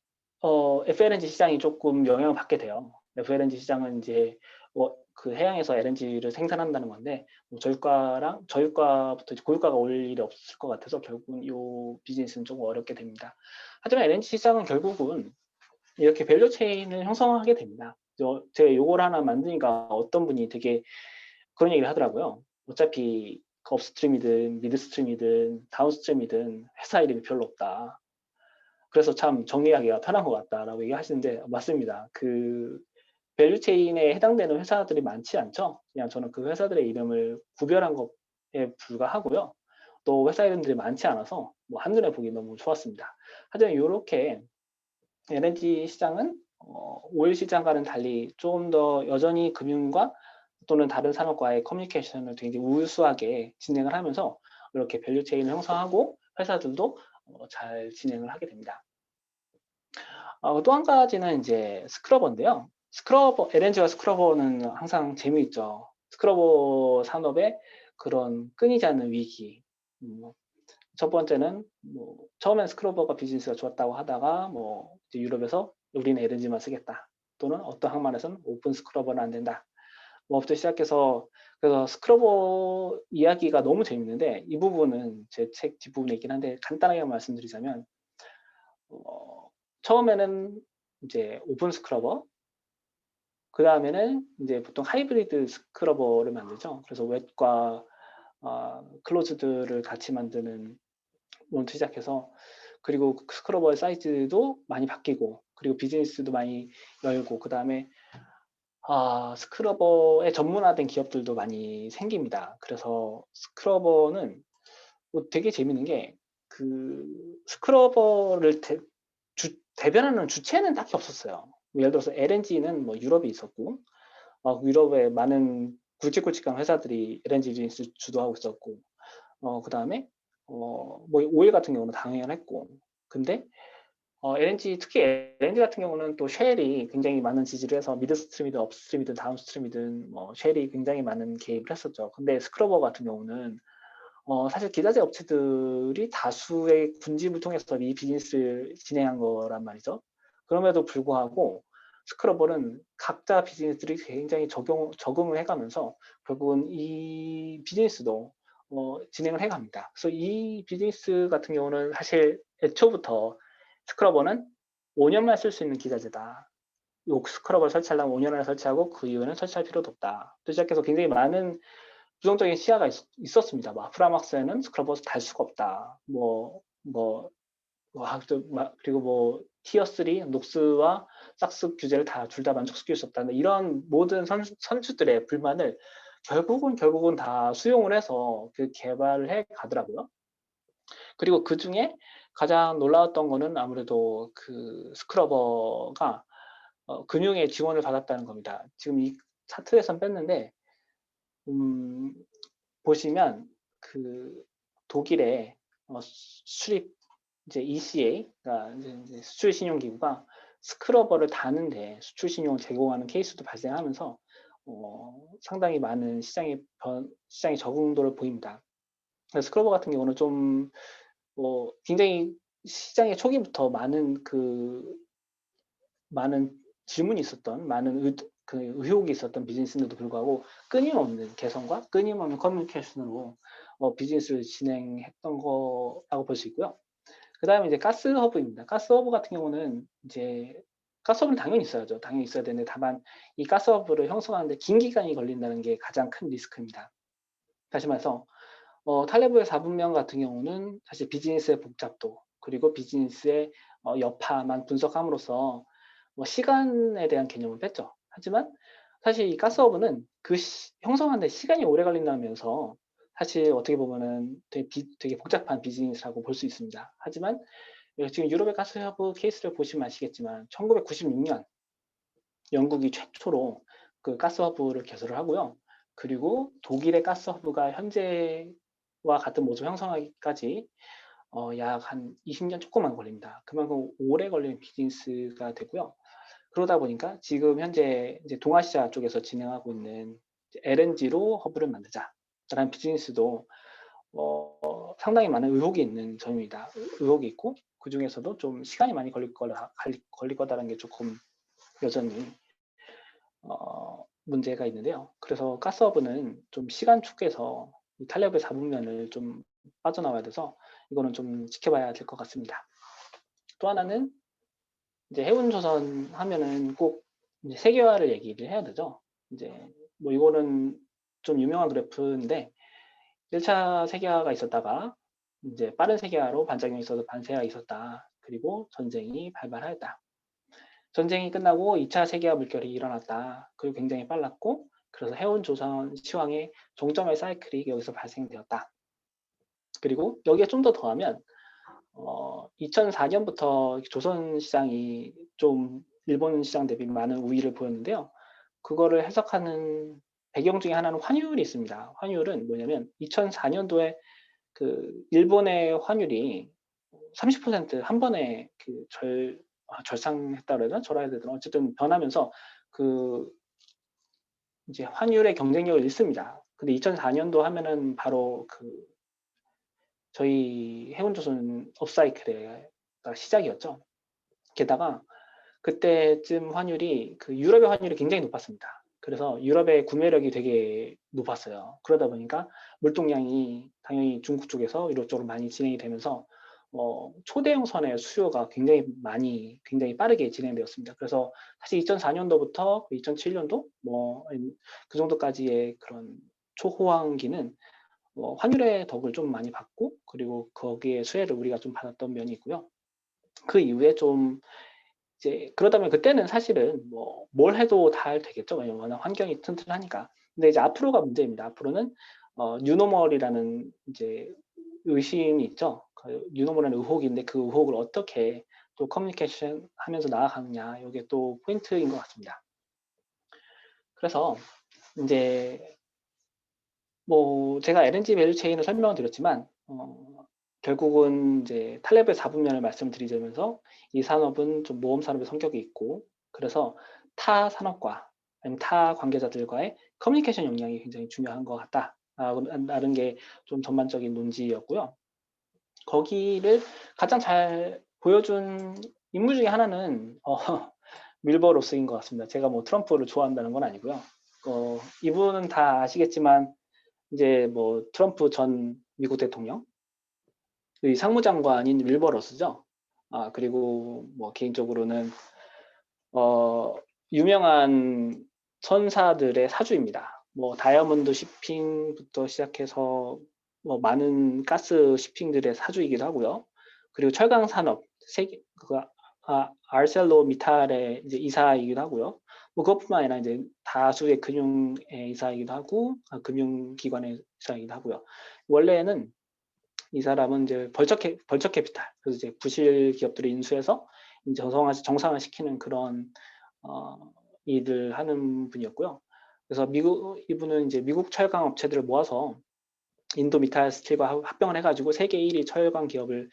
FLNG 시장이 조금 영향을 받게 돼요. FLNG 시장은 이제 그 해양에서 LNG를 생산한다는 건데 저유가부터 고유가가 올 일이 없을 것 같아서 결국은 이 비즈니스는 조금 어렵게 됩니다. 하지만 LNG 시장은 결국은 이렇게 밸류 체인을 형성하게 됩니다. 제가 요걸 하나 만드니까 어떤 분이 되게 그런 얘기를 하더라고요. 어차피 업스트림이든 미드스트림이든 다운스트림이든 회사 이름이 별로 없다. 그래서 참 정리하기가 편한 것 같다라고 얘기하시는데 맞습니다. 그 밸류 체인에 해당되는 회사들이 많지 않죠. 그냥 저는 그 회사들의 이름을 구별한 것에 불과하고요. 또 회사 이름들이 많지 않아서 뭐 한눈에 보기 너무 좋았습니다. 하지만 이렇게 LNG 시장은 오일 시장과는 달리 좀 더 여전히 금융과 또는 다른 산업과의 커뮤니케이션을 굉장히 우수하게 진행을 하면서 이렇게 밸류 체인을 형성하고 회사들도 잘 진행을 하게 됩니다. 또 한 가지는 이제 스크러버인데요. LNG와 스크러버는 항상 재미있죠. 스크러버 산업의 그런 끊이지 않는 위기. 첫 번째는 처음엔 스크러버가 비즈니스가 좋았다고 하다가 이제 유럽에서 우리는 LNG만 쓰겠다. 또는 어떤 항만에서는 오픈 스크러버는 안 된다. 부터 시작해서 그래서 스크러버 이야기가 너무 재밌는데 이 부분은 제 책 뒷부분에 있긴 한데 간단하게 말씀드리자면 처음에는 이제 오픈 스크러버 그 다음에는 이제 보통 하이브리드 스크러버를 만들죠. 그래서 웹과 클로즈드를 같이 만드는 부터 시작해서 그리고 스크러버의 사이즈도 많이 바뀌고 그리고 비즈니스도 많이 열고 그 다음에 스크러버에 전문화된 기업들도 많이 생깁니다. 그래서 스크러버는 되게 재밌는 게 그 스크러버를 대변하는 주체는 딱히 없었어요. 예를 들어서 LNG는 유럽에 있었고 유럽의 많은 굵직굵직한 회사들이 LNG 비즈니스 주도하고 있었고 그 다음에 뭐 오일 같은 경우는 당연했고, 근데 LNG, 특히 LNG 같은 경우는 또 쉘이 굉장히 많은 지지를 해서 미드스트림이든 업스트림이든 다운스트림이든 뭐 쉘이 굉장히 많은 개입을 했었죠. 근데 스크러버 같은 경우는 사실 기자재 업체들이 다수의 군집을 통해서 이 비즈니스를 진행한 거란 말이죠. 그럼에도 불구하고 스크러버는 각자 비즈니스들이 굉장히 적응을 해가면서 결국은 이 비즈니스도 진행을 해갑니다. 그래서 이 비즈니스 같은 경우는 사실 애초부터 스크러버는 5년만 쓸 수 있는 기자재다. 요 스크러버를 설치하려면 5년을 설치하고 그 이후에는 설치할 필요도 없다. 또 시작해서 굉장히 많은 부정적인 시야가 있었습니다. 뭐 아프라막스에는 스크러버를 달 수가 없다. 그리고 뭐 티어 3 녹스와 삭스 규제를 둘 다 만족시킬 수 없다. 이런 모든 선수들의 불만을 결국은 다 수용을 해서 그 개발을 해 가더라고요. 그리고 그 중에 가장 놀라웠던 거는 아무래도 그 스크러버가 금융의 지원을 받았다는 겁니다. 지금 이 차트에선 뺐는데 음, 보시면 그 독일의 수출입 이제 ECA가 이제 수출 신용 기구가 스크러버를 다는데 수출 신용을 제공하는 케이스도 발생하면서 상당히 많은 시장의 적응도를 보입니다. 스크러버 같은 경우는 좀 굉장히 시장의 초기부터 많은 질문이 있었던, 많은 의혹이 있었던 비즈니스인데도 불구하고 끊임없는 개선과 끊임없는 커뮤니케이션으로 비즈니스를 진행했던 거라고 볼 수 있고요. 그 다음에 이제 가스허브입니다. 가스허브 같은 경우는 이제 가스허브는 당연히 있어야죠. 당연히 있어야 되는데 다만 이 가스허브를 형성하는데 긴 기간이 걸린다는 게 가장 큰 리스크입니다. 다시 말해서 탈레브의 4분면 같은 경우는 사실 비즈니스의 복잡도 그리고 비즈니스의 여파만 분석함으로써 시간에 대한 개념을 뺐죠. 하지만 사실 이 가스허브는 형성하는 데 시간이 오래 걸린다면서 사실 어떻게 보면은 되게 복잡한 비즈니스라고 볼 수 있습니다. 하지만 지금 유럽의 가스허브 케이스를 보시면 아시겠지만 1996년 영국이 최초로 그 가스허브를 개설을 하고요. 그리고 독일의 가스허브가 현재와 같은 모습 형성하기까지 약 한 20년 조금만 걸립니다. 그만큼 오래 걸리는 비즈니스가 되고요. 그러다 보니까 지금 현재 이제 동아시아 쪽에서 진행하고 있는 LNG로 허브를 만들자라는 비즈니스도 상당히 많은 의혹이 있는 점입니다. 의혹이 있고 그 중에서도 좀 시간이 많이 걸릴 거다라는 게 조금 여전히 문제가 있는데요. 그래서 가스허브는 좀 시간 축에서 탄력을 잡으면을 좀 빠져나와야 돼서 이거는 좀 지켜봐야 될 것 같습니다. 또 하나는 이제 해운조선 하면은 꼭 이제 세계화를 얘기를 해야 되죠. 이제 뭐 이거는 좀 유명한 그래프인데 1차 세계화가 있었다가 이제 빠른 세계화로 반작용이 있어서 반세화가 있었다. 그리고 전쟁이 발발하였다. 전쟁이 끝나고 2차 세계화 물결이 일어났다. 그리고 굉장히 빨랐고 그래서 해운조선 시황의 종점의 사이클이 여기서 발생되었다. 그리고 여기에 좀 더 더하면 2004년부터 조선 시장이 좀 일본 시장 대비 많은 우위를 보였는데요. 그거를 해석하는 배경 중에 하나는 환율이 있습니다. 환율은 뭐냐면 2004년도에 그 일본의 환율이 30%한 번에 절상했다 그래야 되나? 절하야 되나? 어쨌든 변하면서 그 이제 환율의 경쟁력을 잃습니다. 근데 2004년도 하면은 바로 저희 해운조선 업사이클의 시작이었죠. 게다가 그때쯤 환율이 유럽의 환율이 굉장히 높았습니다. 그래서 유럽의 구매력이 되게 높았어요. 그러다 보니까 물동량이 당연히 중국 쪽에서 이쪽으로 많이 진행이 되면서 초대형선의 수요가 굉장히 빠르게 진행되었습니다. 그래서 사실 2004년도부터 2007년도 그 정도까지의 그런 초호황기는 환율의 덕을 좀 많이 받고 그리고 거기에 수혜를 우리가 좀 받았던 면이 있고요. 그 이후에 좀 이제 그러다면 그때는 사실은 뭘 해도 잘 되겠죠. 왜냐면 워낙 환경이 튼튼하니까. 근데 이제 앞으로가 문제입니다. 앞으로는 뉴노멀이라는 이제 의심이 있죠. 그 뉴노멀이라는 의혹인데 그 의혹을 어떻게 또 커뮤니케이션 하면서 나아가느냐. 이게 또 포인트인 것 같습니다. 그래서 이제 제가 LNG 밸류 체인을 설명을 드렸지만 결국은 이제 탈레브의 4분면을 말씀드리자면서 이 산업은 좀 모험 산업의 성격이 있고 그래서 타 산업과 아니면 타 관계자들과의 커뮤니케이션 역량이 굉장히 중요한 것 같다. 라는 게 좀 전반적인 논지였고요. 거기를 가장 잘 보여준 인물 중에 하나는 밀버 로스인 것 같습니다. 제가 뭐 트럼프를 좋아한다는 건 아니고요. 이분은 다 아시겠지만 이제 뭐 트럼프 전 미국 대통령 이 상무장관인 밀버 로스죠. 그리고 뭐 개인적으로는 유명한 선사들의 사주입니다. 뭐 다이아몬드 shipping부터 시작해서 뭐 많은 가스 shipping들의 사주이기도 하고요. 그리고 철강 산업 세계 알셀로미탈의 이제 이사이기도 하고요. 뭐 그것뿐만 아니라 이제 다수의 금융의 이사이기도 하고 금융기관의 이사이기도 하고요. 원래는 이 사람은 이제 벌처 캐피탈, 그래서 이제 부실 기업들을 인수해서 이제 정상화시키는 그런 일을 하는 분이었고요. 그래서 이분은 이제 미국 철강 업체들을 모아서 인도 미탈 스틸과 합병을 해가지고 세계 1위 철강 기업을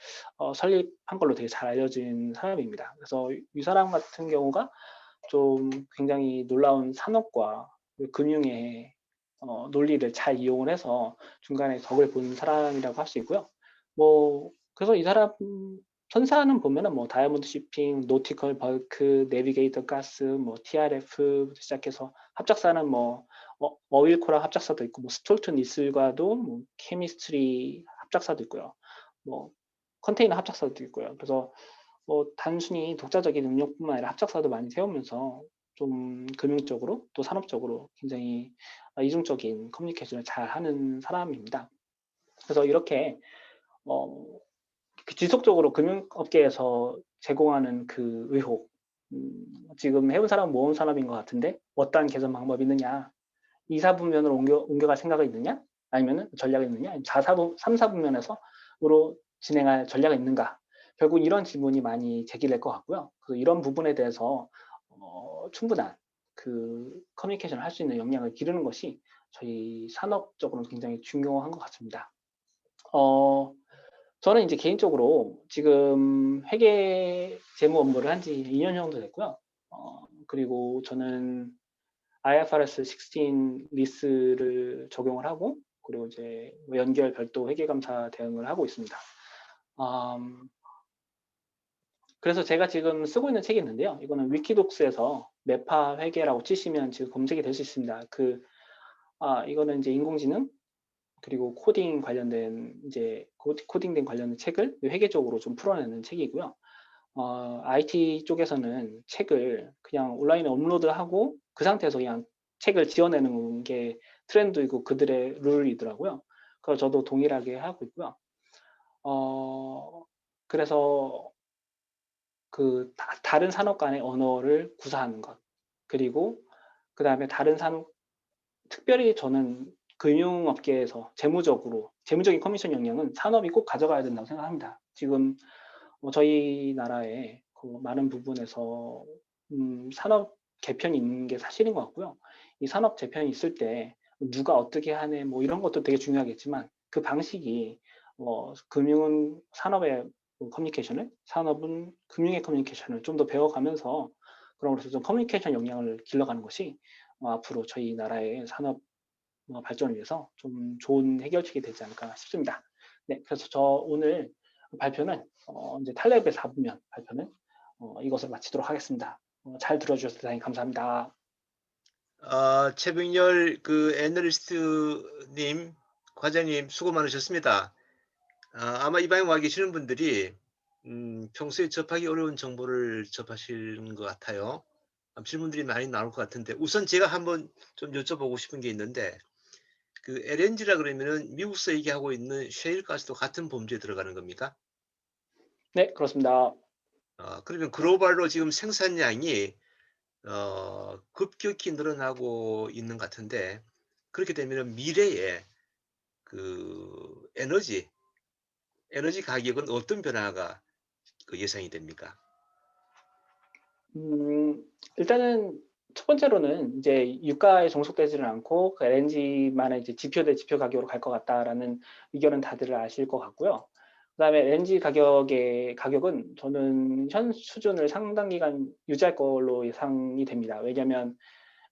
설립한 걸로 되게 잘 알려진 사람입니다. 그래서 이 사람 같은 경우가 좀 굉장히 놀라운 산업과 금융의 논리를 잘 이용을 해서 중간에 덕을 본 사람이라고 할 수 있고요. 뭐 그래서 이 사람 선사는 보면은 뭐 다이아몬드 shipping, 노티컬 벌크, 내비게이터 가스, 뭐 TRF부터 시작해서 합작사는 뭐 어윌코랑 합작사도 있고 뭐 스톨튼 니슬과도 뭐 케미스트리 합작사도 있고요. 뭐 컨테이너 합작사도 있고요. 그래서 뭐 단순히 독자적인 능력뿐만 아니라 합작사도 많이 세우면서 좀 금융적으로 또 산업적으로 굉장히 이중적인 커뮤니케이션을 잘 하는 사람입니다. 그래서 이렇게 지속적으로 금융업계에서 제공하는 그 의혹, 지금 해운 산업 모험 산업인 것 같은데 어떠한 개선 방법이 있느냐, 2, 4분면으로 옮겨갈 생각이 있느냐, 아니면 전략이 있느냐, 3, 4분면에서로 진행할 전략이 있는가, 결국 이런 질문이 많이 제기될 것 같고요. 그래서 이런 부분에 대해서 충분한 그 커뮤니케이션을 할 수 있는 역량을 기르는 것이 저희 산업적으로는 굉장히 중요한 것 같습니다. 저는 이제 개인적으로 지금 회계 재무 업무를 한 지 2년 정도 됐고요. 그리고 저는 IFRS 16 리스를 적용을 하고, 그리고 이제 연결 별도 회계감사 대응을 하고 있습니다. 그래서 제가 지금 쓰고 있는 책이 있는데요. 이거는 위키독스에서 매파 회계라고 치시면 지금 검색이 될 수 있습니다. 이거는 이제 인공지능 그리고 코딩 관련된 이제 코딩된 관련된 책을 회계적으로 좀 풀어내는 책이고요. IT 쪽에서는 책을 그냥 온라인에 업로드하고 그 상태에서 그냥 책을 지어내는 게 트렌드이고 그들의 룰이더라고요. 그래서 저도 동일하게 하고 있고요. 그래서 다른 산업 간의 언어를 구사하는 것, 그리고 그 다음에 다른 산업, 특별히 저는 금융업계에서 재무적인 커미션 역량은 산업이 꼭 가져가야 된다고 생각합니다. 지금 저희 나라에 많은 부분에서 산업 개편이 있는 게 사실인 것 같고요. 이 산업 재편이 있을 때 누가 어떻게 하네 뭐 이런 것도 되게 중요하겠지만 그 방식이 금융은 산업의 커뮤니케이션을, 산업은 금융의 커뮤니케이션을 좀 더 배워가면서 그럼으로써 좀 커뮤니케이션 역량을 길러가는 것이 앞으로 저희 나라의 산업 발전을 위해서 좀 좋은 해결책이 되지 않을까 싶습니다. 네, 그래서 저 오늘 발표는 이제 탈레브의 4분면 발표는 이것을 마치도록 하겠습니다. 잘 들어주셔서 대단히 감사합니다. 최병렬 그 애널리스트님, 과장님 수고 많으셨습니다. 아마 이 방에 와 계시는 분들이 평소에 접하기 어려운 정보를 접하시는 것 같아요. 질문들이 많이 나올 것 같은데 우선 제가 한번 좀 여쭤보고 싶은 게 있는데 그 LNG라 그러면은 미국에서 얘기하고 있는 셰일 가스도 같은 범주에 들어가는 겁니까? 네, 그렇습니다. 그러면 글로벌로 지금 생산량이 급격히 늘어나고 있는 것 같은데 그렇게 되면은 미래에 그 에너지 가격은 어떤 변화가 예상이 됩니까? 일단은 첫 번째로는 이제 유가에 종속되지는 않고 그 LNG만의 이제 지표 대 지표 가격으로 갈 것 같다라는 의견은 다들 아실 것 같고요. 그다음에 LNG 가격은 저는 현 수준을 상당 기간 유지할 걸로 예상이 됩니다. 왜냐하면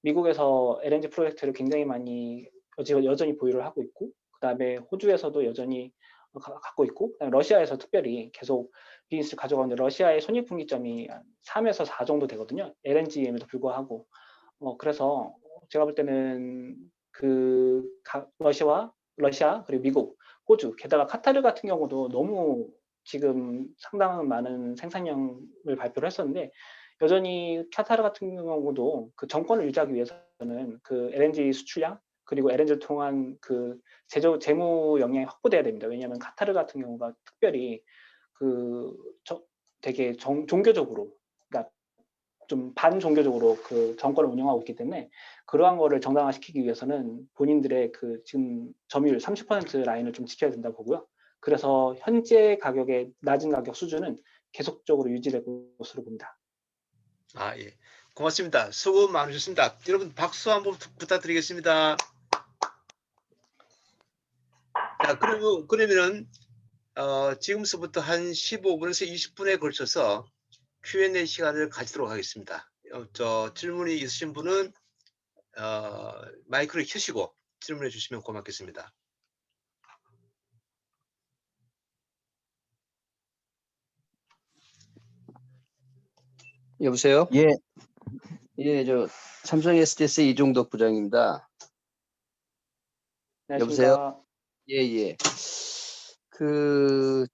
미국에서 LNG 프로젝트를 굉장히 많이 여전히 보유를 하고 있고, 그다음에 호주에서도 여전히 갖고 있고, 그다음에 러시아에서 특별히 계속 비즈니스를 가져가는데 러시아의 손익분기점이 한 3에서 4 정도 되거든요. LNG임에도 불구하고. 그래서 제가 볼 때는 러시아 그리고 미국, 호주, 게다가 카타르 같은 경우도 너무 지금 상당한 많은 생산량을 발표를 했었는데, 여전히 카타르 같은 경우도 그 정권을 유지하기 위해서는 그 LNG 수출량 그리고 LNG를 통한 그 재무 역량이 확보돼야 됩니다. 왜냐하면 카타르 같은 경우가 특별히 그 되게 종교적으로, 그러니까 좀 반종교적으로 그 정권을 운영하고 있기 때문에 그러한 거를 정당화시키기 위해서는 본인들의 그 지금 점유율 30% 라인을 좀 지켜야 된다고 보고요. 그래서 현재 가격의 낮은 가격 수준은 계속적으로 유지될 것으로 봅니다. 아, 예. 고맙습니다. 수고 많으셨습니다. 여러분 박수 한번 부탁드리겠습니다. 자, 그러면은 지금서부터 한 15분에서 20분에 걸쳐서 Q&A 시간을 가지도록 하겠습니다. 질문이 있으신 분은 마이크를 켜시고 질문해 주시면 고맙겠습니다. 여보세요? 예, 예, 삼성 SDS 이종덕 부장입니다. 여보세요? 안녕하십니까. 예, 예.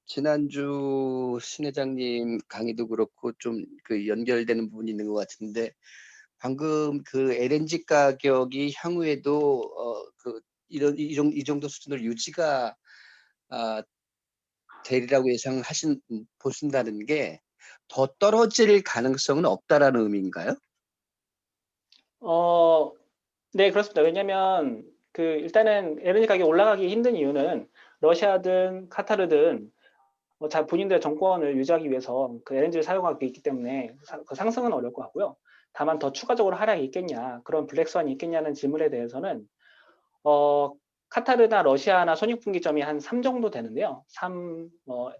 지난주 신 회장님 강의도 그렇고 좀 연결되는 부분이 있는 것 같은데, 방금 LNG 가격이 향후에도 이 정도 수준을 유지가 되리라고 보신다는 게 더 떨어질 가능성은 없다라는 의미인가요? 네, 그렇습니다. 왜냐면 일단은 LNG 가격이 올라가기 힘든 이유는 러시아든 카타르든 본인들의 정권을 유지하기 위해서 그 LNG를 사용하고 있기 때문에 그 상승은 어려울 것 같고요. 다만 더 추가적으로 하락이 있겠냐, 그런 블랙스완이 있겠냐는 질문에 대해서는 카타르나 러시아나 손익분기점이 한 3 정도 되는데요. 3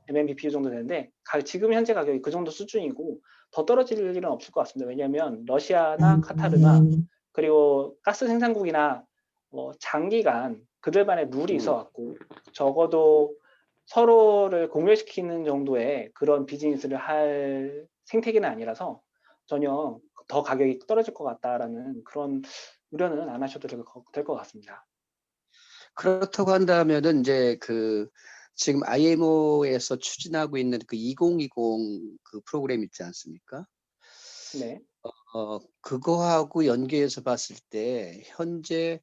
MMBPU 정도 되는데 지금 현재 가격이 그 정도 수준이고 더 떨어질 일은 없을 것 같습니다. 왜냐하면 러시아나 카타르나 그리고 가스 생산국이나 장기간 그들만의 룰이 있어갖고 적어도 서로를 공멸시키는 정도의 그런 비즈니스를 할 생태계는 아니라서 전혀 더 가격이 떨어질 것 같다라는 그런 우려는 안 하셔도 될 것 같습니다. 그렇다고 한다면은 지금 IMO에서 추진하고 있는 2020 프로그램 있지 않습니까? 네. 그거하고 연계해서 봤을 때 현재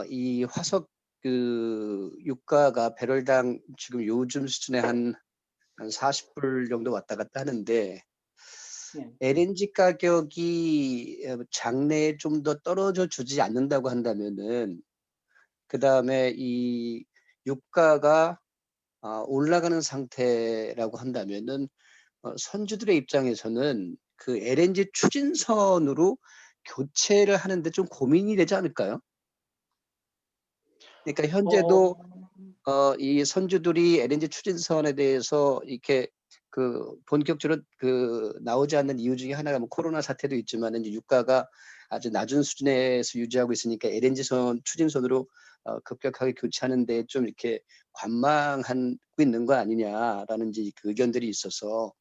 이 화석 유가가 배럴당 지금 요즘 수준에 한 40불 정도 왔다 갔다 하는데, 네. LNG 가격이 장래에 좀 더 떨어져 주지 않는다고 한다면은, 그 다음에 이 유가가 올라가는 상태라고 한다면은 선주들의 입장에서는 LNG 추진선으로 교체를 하는데 좀 고민이 되지 않을까요? 그러니까 현재도 이 선주들이 LNG 추진선에 대해서 이렇게 본격적으로 나오지 않는 이유 중에 하나가 뭐 코로나 사태도 있지만 이제 유가가 아주 낮은 수준에서 유지하고 있으니까 LNG 추진선으로 급격하게 교체하는데 좀 이렇게 관망하고 있는 거 아니냐라는 이제 의견들이 있어서,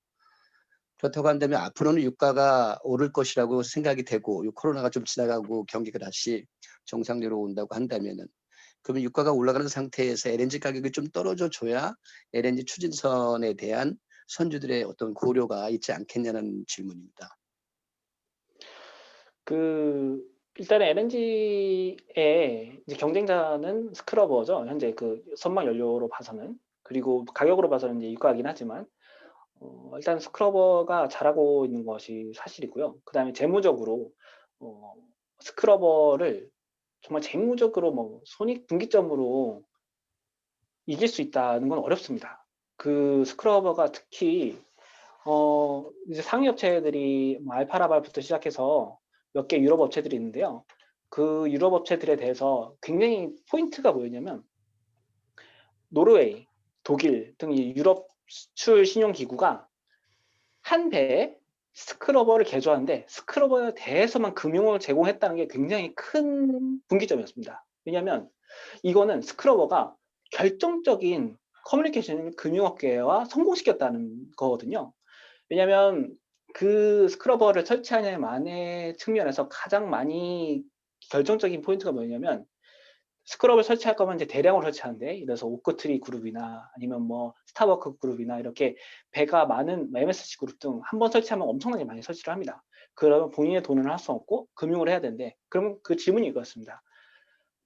그렇다고 한다면 앞으로는 유가가 오를 것이라고 생각이 되고, 이 코로나가 좀 지나가고 경기가 다시 정상대로 온다고 한다면은, 그러면 유가가 올라가는 상태에서 LNG 가격이 좀 떨어져 줘야 LNG 추진선에 대한 선주들의 어떤 고려가 있지 않겠냐는 질문입니다. 일단 LNG의 이제 경쟁자는 스크러버죠. 현재 선박 연료로 봐서는. 그리고 가격으로 봐서는 이제 유가이긴 하지만 일단 스크러버가 잘하고 있는 것이 사실이고요. 그다음에 재무적으로 스크러버를 정말 재무적으로 손익분기점으로 이길 수 있다는 건 어렵습니다. 스크러버가 특히 이제 상위 업체들이 알파라발부터 시작해서 몇 개 유럽 업체들이 있는데요. 그 유럽 업체들에 대해서 굉장히 포인트가 뭐였냐면 노르웨이, 독일 등 이 유럽 수출 신용 기구가 한 배에 스크러버를 개조하는데 스크러버에 대해서만 금융을 제공했다는 게 굉장히 큰 분기점이었습니다. 왜냐하면 이거는 스크러버가 결정적인 커뮤니케이션을 금융업계와 성공시켰다는 거거든요. 왜냐하면 그 스크러버를 설치하냐만의 측면에서 가장 많이 결정적인 포인트가 뭐냐면 스크럽을 설치할 거면 이제 대량으로 설치하는데, 그래서 오크트리 그룹이나 아니면 뭐 스타버크 그룹이나 이렇게 배가 많은 MSC 그룹 등 한 번 설치하면 엄청나게 많이 설치를 합니다. 그러면 본인의 돈을 할 수 없고 금융을 해야 되는데, 그러면 그 질문이 이거였습니다.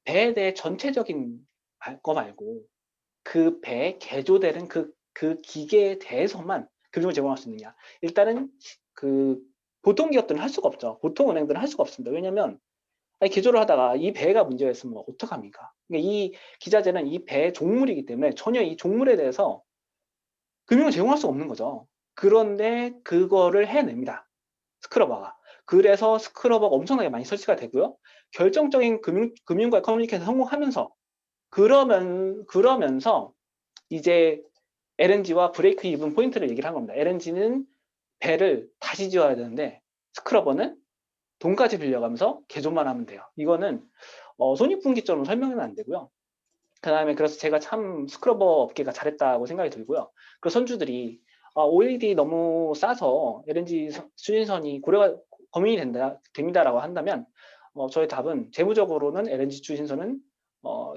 배에 대해 전체적인 거 말고 그 배에 개조되는 그 기계에 대해서만 금융을 제공할 수 있느냐. 일단은 그 보통 기업들은 할 수가 없죠. 보통 은행들은 할 수가 없습니다. 왜냐하면 개조를 하다가 이 배가 문제가 있으면 어떡합니까? 그러니까 이 기자재는 이 배의 종물이기 때문에 전혀 이 종물에 대해서 금융을 제공할 수 없는 거죠. 그런데 그거를 해냅니다. 스크러버가. 그래서 스크러버가 엄청나게 많이 설치가 되고요. 결정적인 금융과의 커뮤니케이션 성공하면서 그러면서 이제 LNG와 브레이크 이븐 포인트를 얘기를 한 겁니다. LNG는 배를 다시 지어야 되는데 스크러버는 돈까지 빌려가면서 개조만 하면 돼요. 이거는 손익분기점으로 설명은 안 되고요. 그다음에 그래서 제가 참 스크러버 업계가 잘했다고 생각이 들고요. 그 선주들이 OLED 너무 싸서 LNG 추진선이 고민이 됩니다라고 한다면 저의 답은 재무적으로는 LNG 추진선은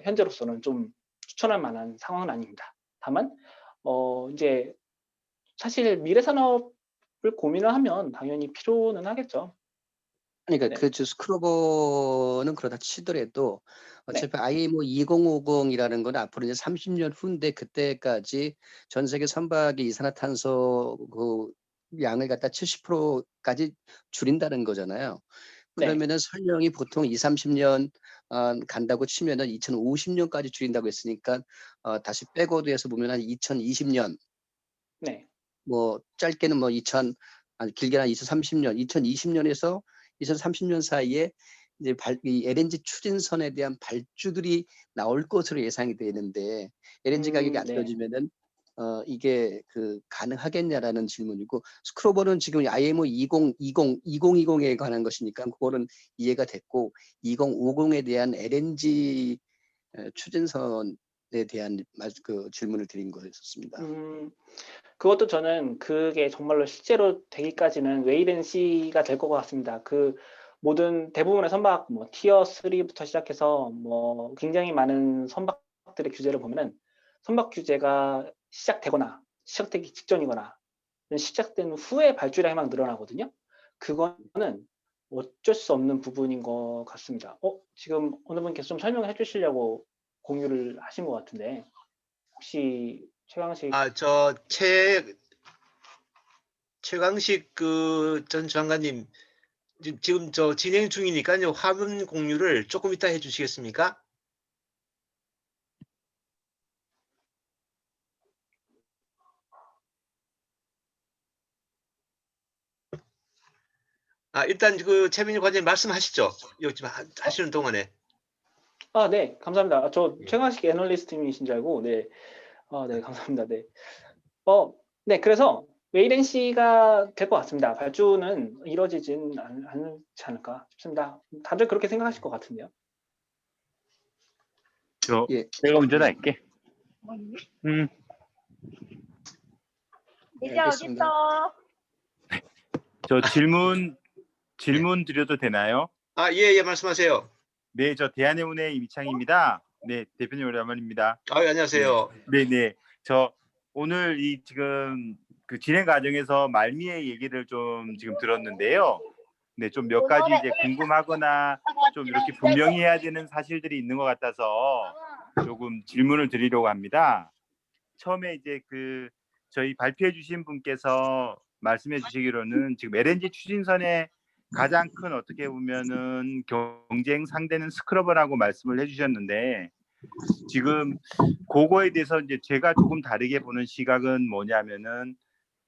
현재로서는 좀 추천할 만한 상황은 아닙니다. 다만 이제 사실 미래 산업을 고민을 하면 당연히 필요는 하겠죠. 그러니까 네. 그 스크러버는 그렇다 치더라도 어차피 IMO 2050이라는 건 앞으로 이제 30년 후인데 그때까지 전 세계 선박의 이산화탄소 그 양을 갖다 70%까지 줄인다는 거잖아요. 네. 그러면은 설령이 보통 2, 30년 간다고 치면은 2050년까지 줄인다고 했으니까 다시 백워드 해서 보면 한 2020년 네. 뭐 짧게는 뭐 길게는 한 2030년, 2020년에서 2030년 사이에 이제 이 LNG 추진선에 대한 발주들이 나올 것으로 예상이 되는데 LNG 가격이 안 네. 떨어지면은 이게 가능하겠냐라는 질문이고 스크로버는 지금 IMO 2020에 관한 것이니까 그거는 이해가 됐고 2050에 대한 LNG 추진선에 대한 그 질문을 드린 거였습니다. 그것도 저는 그게 정말로 실제로 되기까지는 웨이앤시가 될 것 같습니다. 그 모든 대부분의 선박 뭐 티어 3부터 시작해서 뭐 굉장히 많은 선박들의 규제를 보면은 선박 규제가 시작되거나 시작되기 직전이거나 시작된 후에 발주량이 늘어나거든요. 그거는 어쩔 수 없는 부분인 것 같습니다. 지금 어느 분께서 좀 설명해 주시려고 공유를 하신 것 같은데 혹시 최강식 최강식 전 장관님 지금 저 진행 중이니까요. 화면 공유를 조금 이따 해주시겠습니까? 일단 최민희 과장님 말씀하시죠. 여기 지금 하시는 동안에. 네, 감사합니다. 저 최강식 애널리스트님이신 줄 알고, 네. 네, 감사합니다. 네. 네, 그래서 웨이앤시가 될 것 같습니다. 발주는 이루어지진 않지 않을까 싶습니다. 다들 그렇게 생각하실 것 같은데요. 내가 운전할게. 이제 어딨어? 저 질문 드려도 되나요? 예, 말씀하세요. 네, 저 대한해운의 이미창입니다. 네, 대표님 오랜만입니다. 안녕하세요. 네. 저 오늘 지금 그 진행 과정에서 말미의 얘기를 좀 지금 들었는데요. 네, 좀 몇 가지 이제 궁금하거나 좀 이렇게 분명히 해야 되는 사실들이 있는 것 같아서 조금 질문을 드리려고 합니다. 처음에 이제 저희 발표해 주신 분께서 말씀해 주시기로는 지금 LNG 추진선의 가장 큰 어떻게 보면은 경쟁 상대는 스크러버라고 말씀을 해주셨는데 지금 그거에 대해서 이제 제가 조금 다르게 보는 시각은 뭐냐면은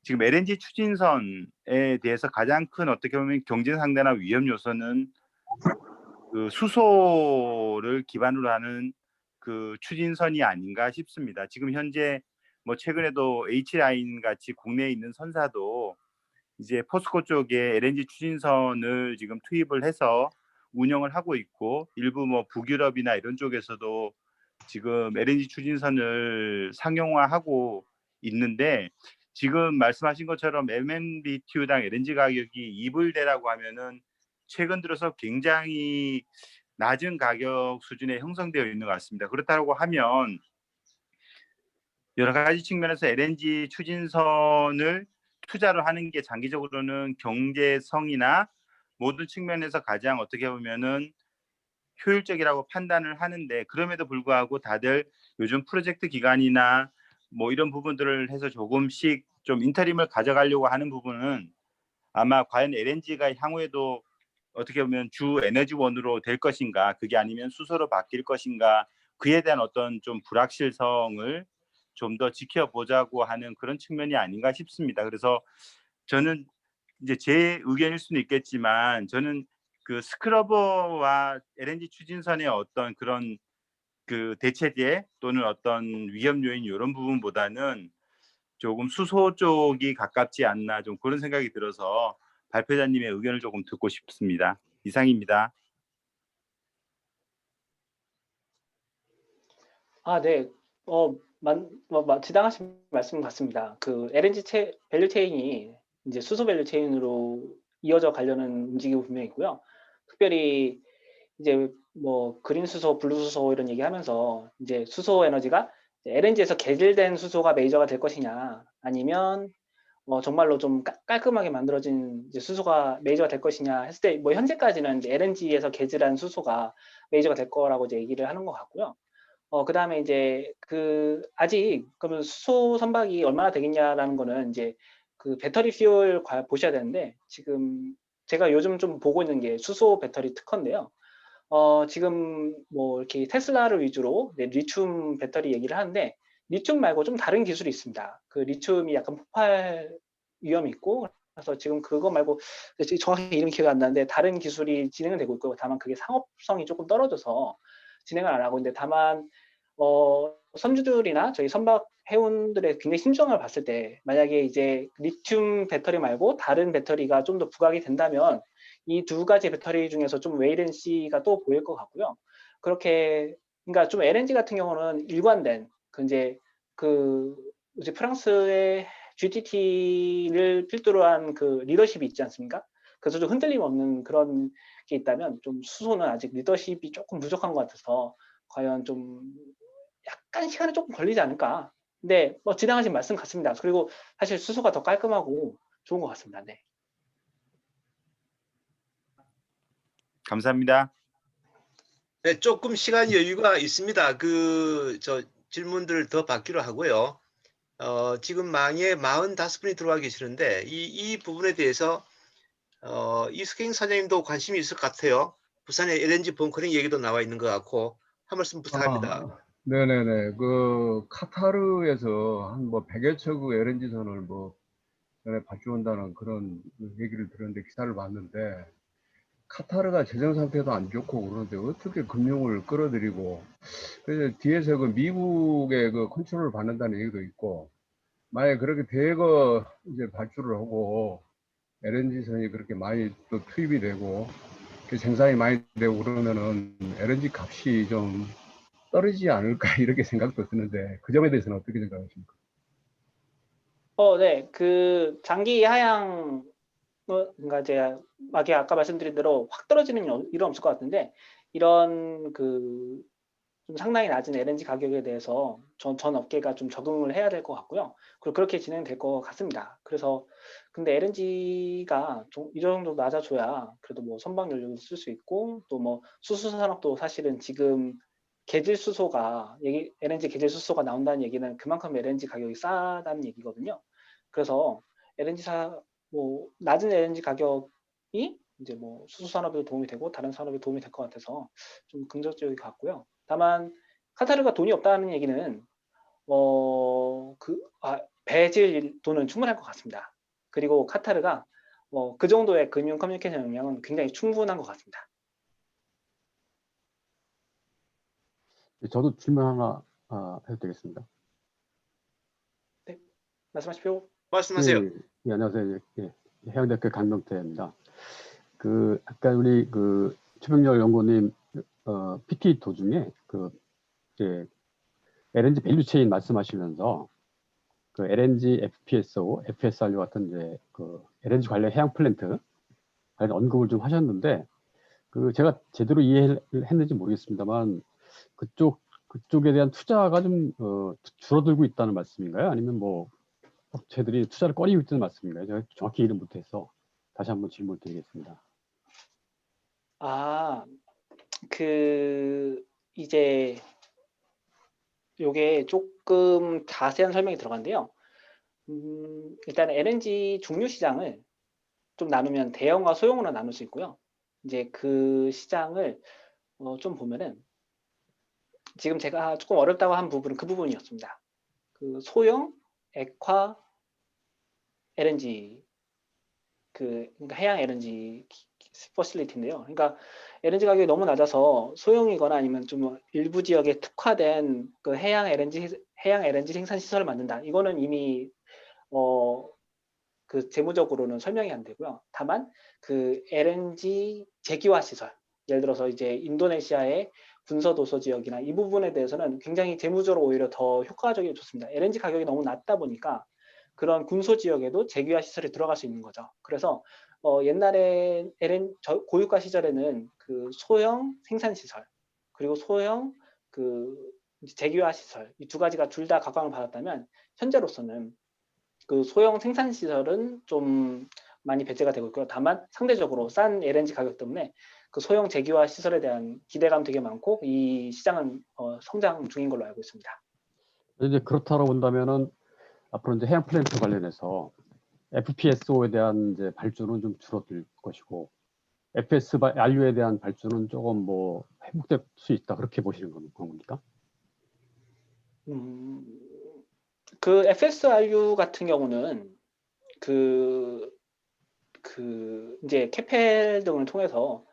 지금 LNG 추진선에 대해서 가장 큰 어떻게 보면 경쟁 상대나 위험 요소는 그 수소를 기반으로 하는 그 추진선이 아닌가 싶습니다. 지금 현재 뭐 최근에도 H라인 같이 국내에 있는 선사도 이제 포스코 쪽에 LNG 추진선을 지금 투입을 해서 운영을 하고 있고, 일부 뭐 북유럽이나 이런 쪽에서도 지금 LNG 추진선을 상용화하고 있는데, 지금 말씀하신 것처럼 MMBTU당 LNG 가격이 2불대라고 하면은 최근 들어서 굉장히 낮은 가격 수준에 형성되어 있는 것 같습니다. 그렇다고 하면 여러 가지 측면에서 LNG 추진선을 투자를 하는 게 장기적으로는 경제성이나 모든 측면에서 가장 어떻게 보면은 효율적이라고 판단을 하는데, 그럼에도 불구하고 다들 요즘 프로젝트 기간이나 뭐 이런 부분들을 해서 조금씩 좀 인터림을 가져가려고 하는 부분은, 아마 과연 LNG가 향후에도 어떻게 보면 주 에너지원으로 될 것인가, 그게 아니면 수소로 바뀔 것인가, 그에 대한 어떤 좀 불확실성을 좀 더 지켜보자고 하는 그런 측면이 아닌가 싶습니다. 그래서 저는 이제 제 의견일 수는 있겠지만, 저는 그 스크러버와 LNG 추진선의 어떤 그런 그 대체제 또는 어떤 위험 요인 이런 부분보다는 조금 수소 쪽이 가깝지 않나, 좀 그런 생각이 들어서 발표자님의 의견을 조금 듣고 싶습니다. 이상입니다. 네. 지당하신 말씀 같습니다. 그 LNG 밸류 체인이 이제 수소 밸류 체인으로 이어져 가려는 움직임이 분명히 있고요. 특별히 이제 뭐 그린 수소, 블루 수소 이런 얘기하면서 이제 수소 에너지가 LNG에서 개질된 수소가 메이저가 될 것이냐, 아니면 정말로 좀 깔끔하게 만들어진 이제 수소가 메이저가 될 것이냐 했을 때, 뭐 현재까지는 이제 LNG에서 개질한 수소가 메이저가 될 거라고 이제 얘기를 하는 것 같고요. 그다음에 이제 아직 그러면 수소 선박이 얼마나 되겠냐라는 거는 이제 그 배터리 퓨얼 보셔야 되는데, 지금 제가 요즘 좀 보고 있는 게 수소 배터리 특허인데요. 지금 뭐 이렇게 테슬라를 위주로 리튬 배터리 얘기를 하는데, 리튬 말고 좀 다른 기술이 있습니다. 그 리튬이 약간 폭발 위험이 있고, 그래서 지금 그거 말고 정확히 이름 기억이 안 나는데 다른 기술이 진행은 되고 있고, 다만 그게 상업성이 조금 떨어져서 진행을 안 하고 있는데, 다만 선주들이나 저희 선박 회원들의 굉장히 심정을 봤을 때, 만약에 이제 리튬 배터리 말고 다른 배터리가 좀 더 부각이 된다면 이 두 가지 배터리 중에서 좀 웨이앤시가 또 보일 것 같고요. 그렇게, 그러니까 좀 LNG 같은 경우는 일관된 이제 프랑스의 GTT를 필두로 한 그 리더십이 있지 않습니까? 그래서 좀 흔들림 없는 그런 게 있다면, 좀 수소는 아직 리더십이 조금 부족한 것 같아서 과연 좀 약간 시간이 조금 걸리지 않을까. 근데 뭐 지당하신 말씀 같습니다. 그리고 사실 수소가 더 깔끔하고 좋은 것 같습니다. 네. 감사합니다. 네, 조금 시간 여유가 있습니다. 저 질문들을 더 받기로 하고요. 지금 망에 45분이 들어와 계시는데, 이 부분에 대해서 이수경 사장님도 관심이 있을 것 같아요. 부산의 LNG 벙커링 얘기도 나와 있는 것 같고, 한 말씀 부탁합니다. 네네네. 그 카타르에서 한 뭐 100여 척의 LNG 선을 뭐 전에 발주한다는 그런 얘기를 들었는데, 기사를 봤는데, 카타르가 재정 상태도 안 좋고 그러는데 어떻게 금융을 끌어들이고, 그래서 뒤에서 그 미국의 그 컨트롤을 받는다는 얘기도 있고, 만약에 그렇게 대거 이제 발주를 하고 LNG 선이 그렇게 많이 또 투입이 되고 생산이 많이 되고 그러면은 LNG 값이 좀 떨어지지 않을까 이렇게 생각도 드는데, 그 점에 대해서는 어떻게 생각하십니까? 네. 그 장기 하향, 그러니까 제가 아까 말씀드린 대로 확 떨어지는 일은 없을 것 같은데, 이런 좀 상당히 낮은 LNG 가격에 대해서 전 업계가 좀 적응을 해야 될 것 같고요. 그리고 그렇게 진행될 것 같습니다. 그래서 근데 LNG가 이 정도 낮아져야 그래도 뭐 선박 연료도 쓸 수 있고, 또 뭐 수소 산업도 사실은 지금 LNG 계질 수소가 나온다는 얘기는 그만큼 LNG 가격이 싸다는 얘기거든요. 그래서 낮은 LNG 가격이 이제 뭐 수소 산업에도 도움이 되고 다른 산업에 도움이 될 것 같아서 좀 긍정적일 것 같고요. 다만 카타르가 돈이 없다는 얘기는 배질 돈은 충분할 것 같습니다. 그리고 카타르가 그 정도의 금융 커뮤니케이션 역량은 굉장히 충분한 것 같습니다. 저도 질문 하나 해도 되겠습니다. 말씀하십시오. 말씀하세요. 예, 안녕하세요. 예, 해양대학교 강명태입니다. 아까 우리 최병렬 연구원님 PT 도중에 이제 LNG 밸류체인 말씀하시면서 LNG FPSO, FSRU 같은 이제 LNG 관련 해양 플랜트 관련 언급을 좀 하셨는데 제가 제대로 이해했는지 모르겠습니다만 그쪽에 대한 투자가 좀 줄어들고 있다는 말씀인가요? 아니면 뭐 업체들이 투자를 꺼리고 있다는 말씀인가요? 제가 정확히 이해를 못해서 다시 한번 질문을 드리겠습니다. 이제 요게 조금 자세한 설명이 들어간대요. 일단 LNG 중류 시장을 좀 나누면 대형과 소형으로 나눌 수 있고요. 이제 그 시장을 좀 보면은 지금 제가 조금 어렵다고 한 부분은 그 부분이었습니다. 소형 액화 LNG 그러니까 해양 LNG 퍼실리티인데요. 그러니까 LNG 가격이 너무 낮아서 소형이거나 아니면 좀 일부 지역에 특화된 해양 LNG 생산 시설을 만든다. 이거는 이미 재무적으로는 설명이 안 되고요. 다만 LNG 재기화 시설, 예를 들어서 이제 인도네시아의 군서도서 지역이나 이 부분에 대해서는 굉장히 재무적으로 오히려 더 효과적이고 좋습니다. LNG 가격이 너무 낮다 보니까 그런 군소 지역에도 재기화 시설이 들어갈 수 있는 거죠. 그래서 옛날에 고유가 시절에는 소형 생산 시설 그리고 소형 재기화 시설 이 두 가지가 둘 다 각광을 받았다면 현재로서는 소형 생산 시설은 좀 많이 배제가 되고 있고요. 다만 상대적으로 싼 LNG 가격 때문에 소형 재기화 시설에 대한 기대감 되게 많고 이 시장은 성장 중인 걸로 알고 있습니다. 이제 그렇다고 본다면은 앞으로 이제 해양 플랜트 관련해서 FPSO에 대한 이제 발주는 좀 줄어들 것이고 FSRU에 대한 발주는 조금 뭐 회복될 수 있다 그렇게 보시는 겁니까? FSRU 같은 경우는 이제 캐펠 등을 통해서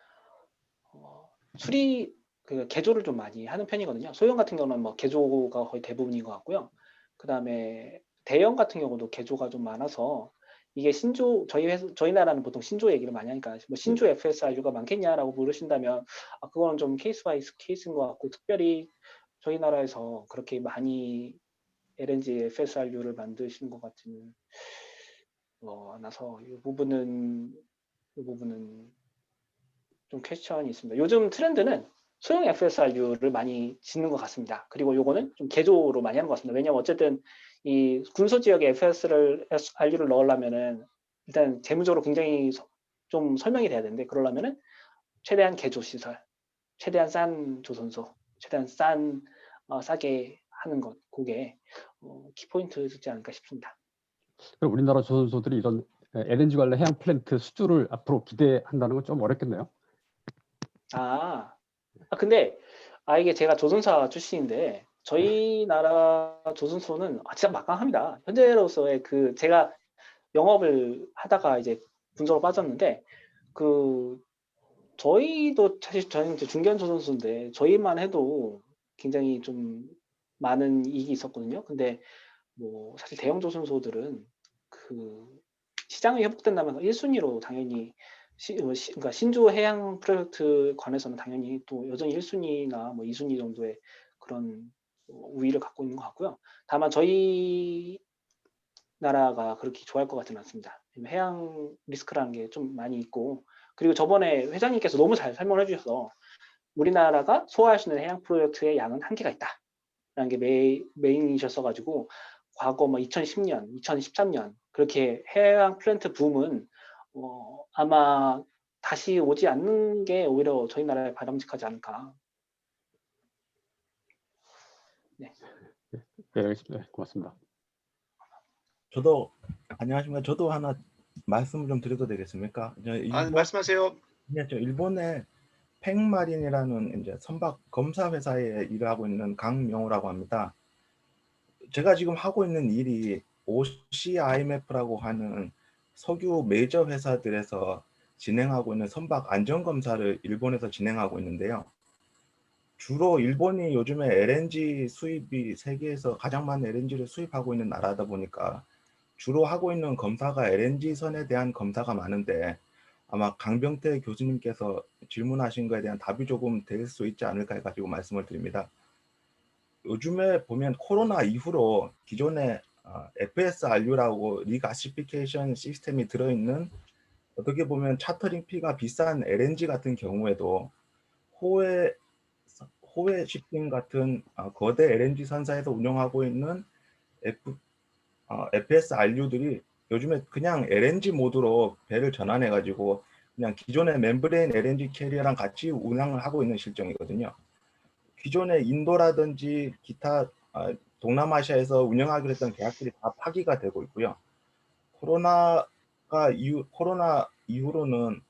개조를 좀 많이 하는 편이거든요. 소형 같은 경우는 뭐 개조가 거의 대부분인 것 같고요. 그 다음에 대형 같은 경우도 개조가 좀 많아서 이게 신조 저희 나라는 보통 신조 얘기를 많이 하니까 뭐 신조 FSRU가 많겠냐라고 물으신다면 그거는 좀 케이스 바이 케이스인 것 같고 특별히 저희 나라에서 그렇게 많이 LNG FSRU를 만드시는 것 같지는 않아서 이 부분은 좀 퀘스천이 있습니다. 요즘 트렌드는 소형 FSRU를 많이 짓는 것 같습니다. 그리고 요거는 좀 개조로 많이 하는 것 같습니다. 왜냐하면 어쨌든 이 군소 지역에 FSRU를 넣으려면은 일단 재무적으로 굉장히 좀 설명이 돼야 되는데 그러려면은 최대한 개조 시설, 최대한 싼 조선소, 최대한 싸게 하는 것, 그게 키포인트지 않을까 싶습니다. 그럼 우리나라 조선소들이 이런 LNG 관련 해양 플랜트 수주를 앞으로 기대한다는 건 좀 어렵겠네요. 근데 이게 제가 조선사 출신인데 저희 나라 조선소는 진짜 막강합니다. 현재로서의 제가 영업을 하다가 이제 분석으로 빠졌는데 저희도 사실 저희는 이제 중견 조선소인데 저희만 해도 굉장히 좀 많은 이익이 있었거든요. 근데 뭐 사실 대형 조선소들은 시장이 회복된다면 1순위로 당연히 그러니까 신조 해양 프로젝트 관해서는 당연히 또 여전히 1순위나 뭐 2순위 정도의 그런 우위를 갖고 있는 것 같고요. 다만 저희 나라가 그렇게 좋아할 것 같지는 않습니다. 해양 리스크라는 게 좀 많이 있고 그리고 저번에 회장님께서 너무 잘 설명을 해주셔서 우리나라가 소화할 수 있는 해양 프로젝트의 양은 한계가 있다라는 게 메인이셨어가지고 과거 뭐 2010년, 2013년 그렇게 해양 플랜트 붐은 아마 다시 오지 않는 게 오히려 저희 나라에 바람직하지 않을까. 네, 알겠습니다. 고맙습니다. 저도 안녕하십니까. 저도 하나 말씀을 좀 드려도 되겠습니까? 말씀하세요. 일본의 팽마린이라는 이제 선박 검사 회사에 일을 하고 있는 강명우라고 합니다. 제가 지금 하고 있는 일이 OCIMF라고 하는 석유 메이저 회사들에서 진행하고 있는 선박 안전 검사를 일본에서 진행하고 있는데요. 주로 일본이 요즘에 LNG 수입이 세계에서 가장 많은 LNG를 수입하고 있는 나라다 보니까 주로 하고 있는 검사가 LNG선에 대한 검사가 많은데 아마 강병태 교수님께서 질문하신 거에 대한 답이 조금 될 수 있지 않을까 해가지고 말씀을 드립니다. 요즘에 보면 코로나 이후로 기존에 FSRU라고 리가시피케이션 시스템이 들어있는 어떻게 보면 차터링 피가 비싼 LNG 같은 경우에도 호외 shipping 같은 거대 LNG 선사에서 운영하고 있는 FSRU들이 요즘에 그냥 LNG 모드로 배를 전환해 가지고 그냥 기존의 멤브레인 LNG 캐리어랑 같이 운항을 하고 있는 실정이거든요. 기존에 인도라든지 기타 동남아시아에서 운영하기로 했던 계약들이 다 파기가 되고 있고요. 코로나 이후로는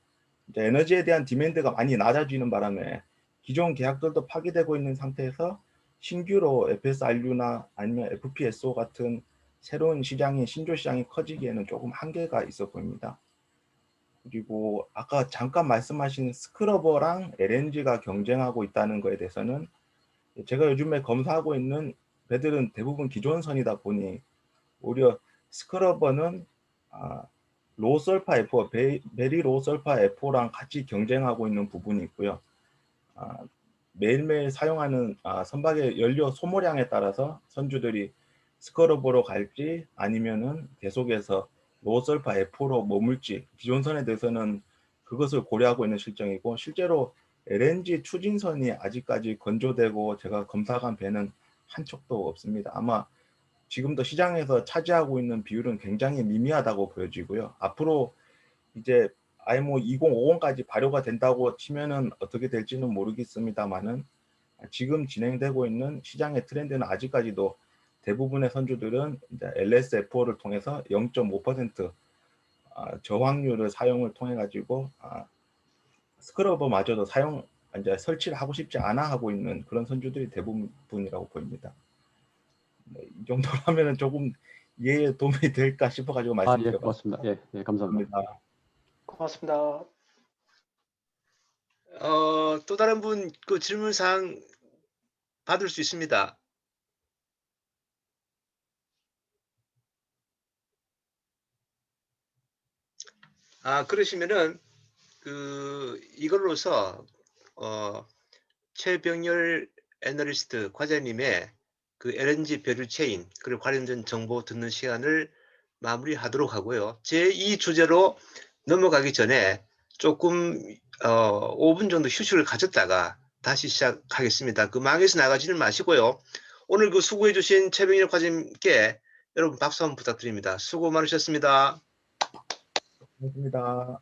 이제 에너지에 대한 디맨드가 많이 낮아지는 바람에 기존 계약들도 파기되고 있는 상태에서 신규로 FSRU나 아니면 FPSO 같은 새로운 시장이 신조 시장이 커지기에는 조금 한계가 있어 보입니다. 그리고 아까 잠깐 말씀하신 스크러버랑 LNG가 경쟁하고 있다는 거에 대해서는 제가 요즘에 검사하고 있는 배들은 대부분 기존선이다 보니 오히려 스크러버는 로설파 F4, 베리 로설파 F4랑 같이 경쟁하고 있는 부분이 있고요. 매일매일 사용하는 선박의 연료 소모량에 따라서 선주들이 스크러버로 갈지 아니면은 계속해서 로설파 F4로 머물지 기존선에 대해서는 그것을 고려하고 있는 실정이고 실제로 LNG 추진선이 아직까지 건조되고 제가 검사한 배는 한 척도 없습니다. 아마 지금도 시장에서 차지하고 있는 비율은 굉장히 미미하다고 보여지고요. 앞으로 이제 IMO 2050까지 발효가 된다고 치면은 어떻게 될지는 모르겠습니다만은 지금 진행되고 있는 시장의 트렌드는 아직까지도 대부분의 선주들은 이제 LSFO를 통해서 0.5% 저항률을 사용을 통해 가지고 스크러버마저도 이제 설치를 하고 싶지 않아 하고 있는 그런 선주들이 대부분이라고 보입니다. 이 정도라면은 조금 이해에 도움이 될까 싶어가지고 예, 말씀드려봤습니다. 고맙습니다. 예, 감사합니다. 고맙습니다. 또 다른 분 그 질문 사항 받을 수 있습니다. 그러시면은 이걸로서 최병열 애널리스트 과장님의 그 LNG 배류 체인 그리고 관련된 정보 듣는 시간을 마무리하도록 하고요. 제2 주제로 넘어가기 전에 조금 5분 정도 휴식을 가졌다가 다시 시작하겠습니다. 그 망에서 나가지는 마시고요. 오늘 그 수고해 주신 최병열 과장님께 여러분 박수 한번 부탁드립니다. 수고 많으셨습니다. 고맙습니다.